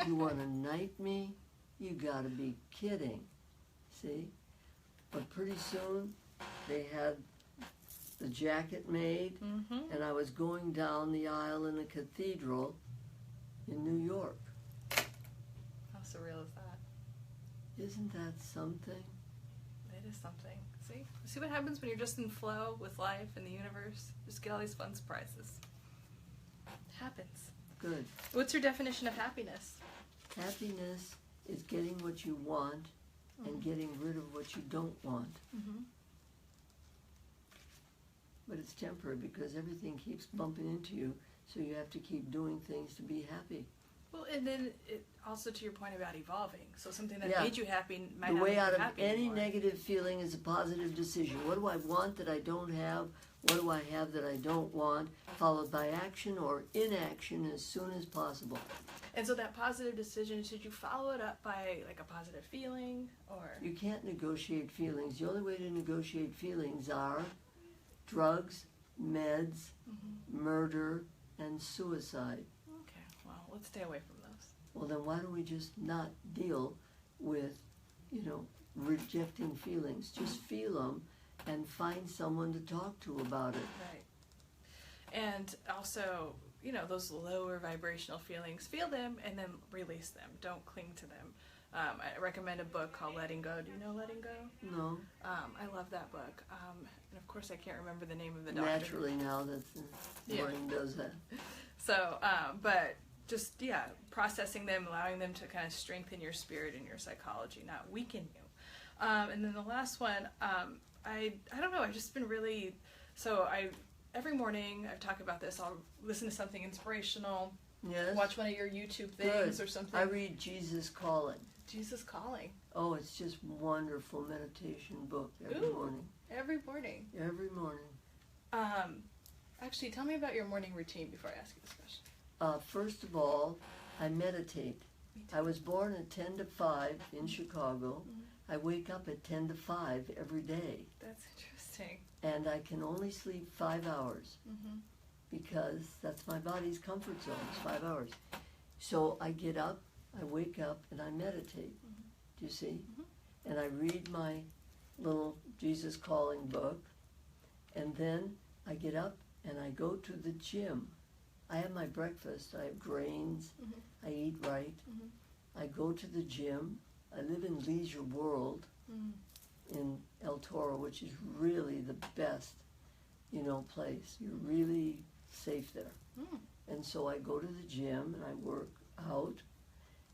B: You want to knight me? You gotta be kidding. See? But pretty soon they had the jacket made, and I was going down the aisle in the cathedral in New York.
A: How surreal is that?
B: Isn't that something?
A: It is something. See what happens when you're just in flow with life and the universe? Just get all these fun surprises. It happens.
B: Good.
A: What's your definition of happiness?
B: Happiness is getting what you want and getting rid of what you don't want. But it's temporary because everything keeps bumping into you, so you have to keep doing things to be happy.
A: Well, and then it also to your point about evolving. So something that made you happy might
B: the
A: not
B: way
A: make you
B: out of
A: happy
B: any
A: anymore.
B: negative feeling is a positive decision. What do I want that I don't have? What do I have that I don't want? Followed by action or inaction as soon as possible.
A: And so that positive decision, should you follow it up by like a positive feeling, or?
B: You can't negotiate feelings. The only way to negotiate feelings are drugs, meds, murder, and suicide.
A: Okay, well, let's stay away from those.
B: Well, then why don't we just not deal with, rejecting feelings. Just feel them and find someone to talk to about it.
A: Right. And also, you know, those lower vibrational feelings, feel them and then release them. Don't cling to them. I recommend a book called Letting Go. Do you know Letting Go?
B: No.
A: I love that book. And of course I can't remember the name of the doctor.
B: Naturally now, brain does that.
A: So, but just, processing them, allowing them to kind of strengthen your spirit and your psychology, not weaken you. And then the last one, I don't know, I've just been really, every morning I've talked about this, I'll listen to something inspirational,
B: Yes.
A: watch one of your YouTube things
B: Good.
A: or something.
B: I read Jesus Calling.
A: Jesus Calling.
B: Oh, it's just wonderful meditation book every morning.
A: Every morning.
B: Every morning.
A: Actually, tell me about your morning routine before I ask you this question.
B: First of all, I meditate. I was born at 10 to 5 in Chicago. I wake up at 10 to 5 every day.
A: That's interesting.
B: And I can only sleep 5 hours because that's my body's comfort zone, it's 5 hours. So I get up, I wake up, and I meditate. Do you see? And I read my little Jesus Calling book, and then I get up and I go to the gym. I have my breakfast, I have grains, I eat right. I go to the gym. I live in Leisure World in El Toro, which is really the best, place. You're really safe there. And so I go to the gym and I work out,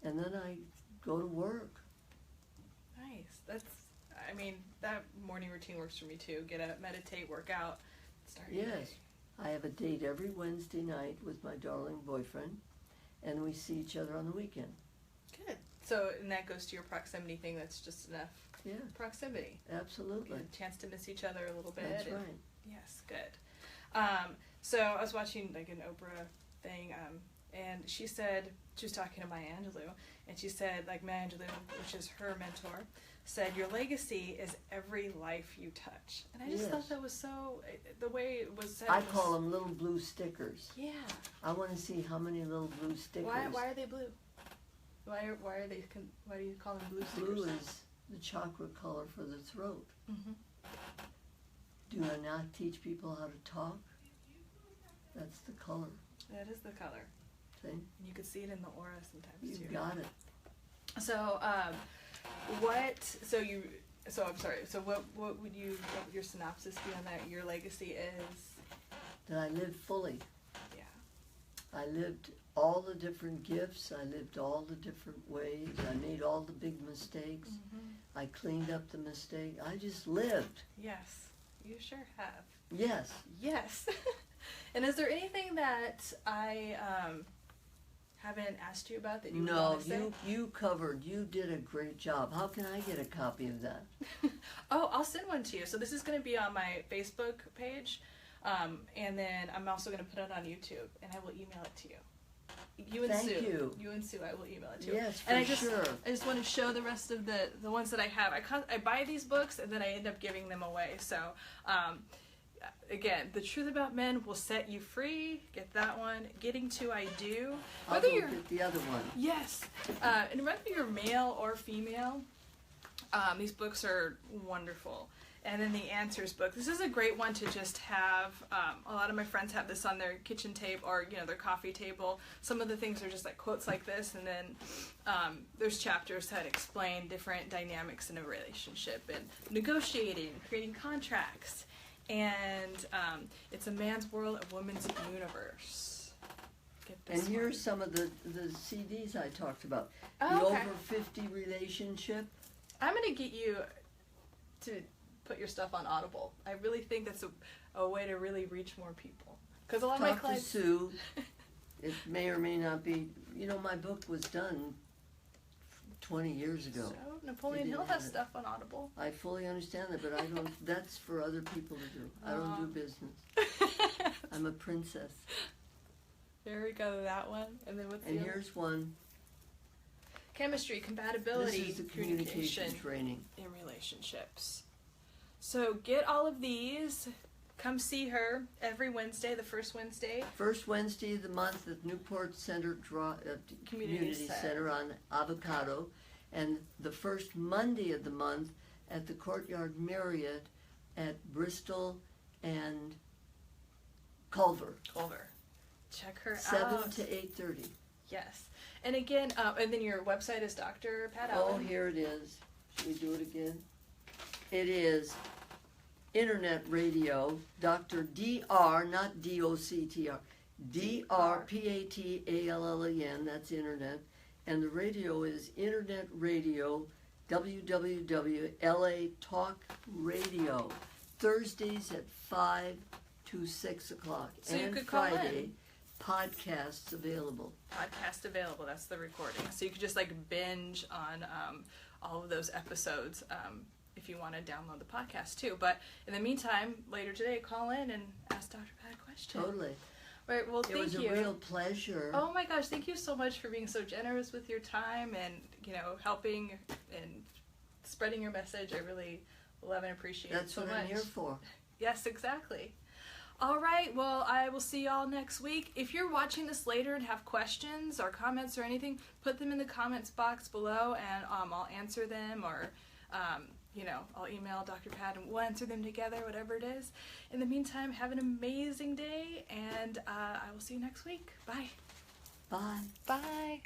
B: and then I go to work.
A: Nice. That morning routine works for me too. Get up, meditate, work out, start your day.
B: I have a date every Wednesday night with my darling boyfriend, and we see each other on the weekend.
A: Good. So, and that goes to your proximity thing, that's just enough proximity.
B: Absolutely.
A: Get a chance to miss each other a little bit.
B: That's right.
A: Yes, good. So I was watching like an Oprah thing, and she was talking to Maya Angelou, and she said, like, Maya Angelou, which is her mentor, said, your legacy is every life you touch. And I just thought that was so, the way it was said.
B: I call them little blue stickers.
A: Yeah.
B: I want to see how many little blue stickers.
A: Why are they blue? Why do you call them blue stickers?
B: Blue is the chakra color for the throat. Do I not teach people how to talk? That's the color.
A: That is the color.
B: See?
A: And you can see it in the aura sometimes too.
B: You got it.
A: So, what would your synopsis be on that? Your legacy is?
B: That I lived fully.
A: Yeah.
B: I lived all the different gifts. I lived all the different ways. I made all the big mistakes. I cleaned up the mistake. I just lived.
A: Yes, you sure have.
B: Yes.
A: Yes. And is there anything that I haven't asked you about that you want to say?
B: No, you did a great job. How can I get a copy of that?
A: Oh, I'll send one to you. So this is going to be on my Facebook page, and then I'm also going to put it on YouTube, and I will email it to you.
B: Thank you.
A: You and Sue, I will email it to you.
B: Yes,
A: and
B: sure.
A: I just want to show the rest of the ones that I have. I buy these books, and then I end up giving them away. So, again, The Truth About Men Will Set You Free. Get that one. Getting to I Do.
B: I'll go get the other one.
A: Yes. And whether you're male or female, these books are wonderful. And then the Answers book. This is a great one to just have. A lot of my friends have this on their kitchen table or, their coffee table. Some of the things are just like quotes like this. And then there's chapters that explain different dynamics in a relationship and negotiating, creating contracts. And it's a man's world, a woman's universe. Get this
B: and here's some of the CDs I talked about.
A: Oh,
B: the
A: okay.
B: Over 50 Relationship.
A: I'm going to get you to put your stuff on Audible. I really think that's a way to really reach more people. Because a lot of my clients...
B: Talk to Sue. It may or may not be... my book was done 20 years ago.
A: So, Napoleon Hill has stuff on Audible.
B: I fully understand that, but I don't... That's for other people to do. I don't do business. I'm a princess.
A: There we go, that one. And then what's the other?
B: Here's one.
A: Chemistry, compatibility,
B: this is the communication training
A: in relationships. So get all of these. Come see her every Wednesday, the first Wednesday.
B: First Wednesday of the month at Newport Center Community Center on Avocado. And the first Monday of the month at the Courtyard Marriott at Bristol and Culver.
A: Check her
B: 7
A: out.
B: to 8:30.
A: Yes. And again, and then your website is Dr. Pat
B: Oh,
A: Allen.
B: here it is. Should we do it again? It is Internet Radio, Dr. Dr, not D-O-C-T-R, D-R-P-A-T-A-L-L-E-N, that's Internet. And the radio is Internet Radio, www.LA Talk Radio, Thursdays at 5 to 6 o'clock.
A: So
B: and
A: you could call
B: Friday,
A: in.
B: podcasts available.
A: Podcast available, that's the recording. So you could just like binge on all of those episodes if you want to download the podcast too. But in the meantime, later today, call in and ask Dr. Pat a question.
B: Totally.
A: Right, well, thank you.
B: It was a real pleasure.
A: Oh my gosh, thank you so much for being so generous with your time and, helping and spreading your message. I really love and appreciate it so much.
B: That's what I'm here for.
A: Yes, exactly. All right, well, I will see y'all next week. If you're watching this later and have questions or comments or anything, put them in the comments box below and I'll answer them, or I'll email Dr. Pat and we'll answer them together, whatever it is. In the meantime, have an amazing day, and I will see you next week. Bye.
B: Bye.
A: Bye.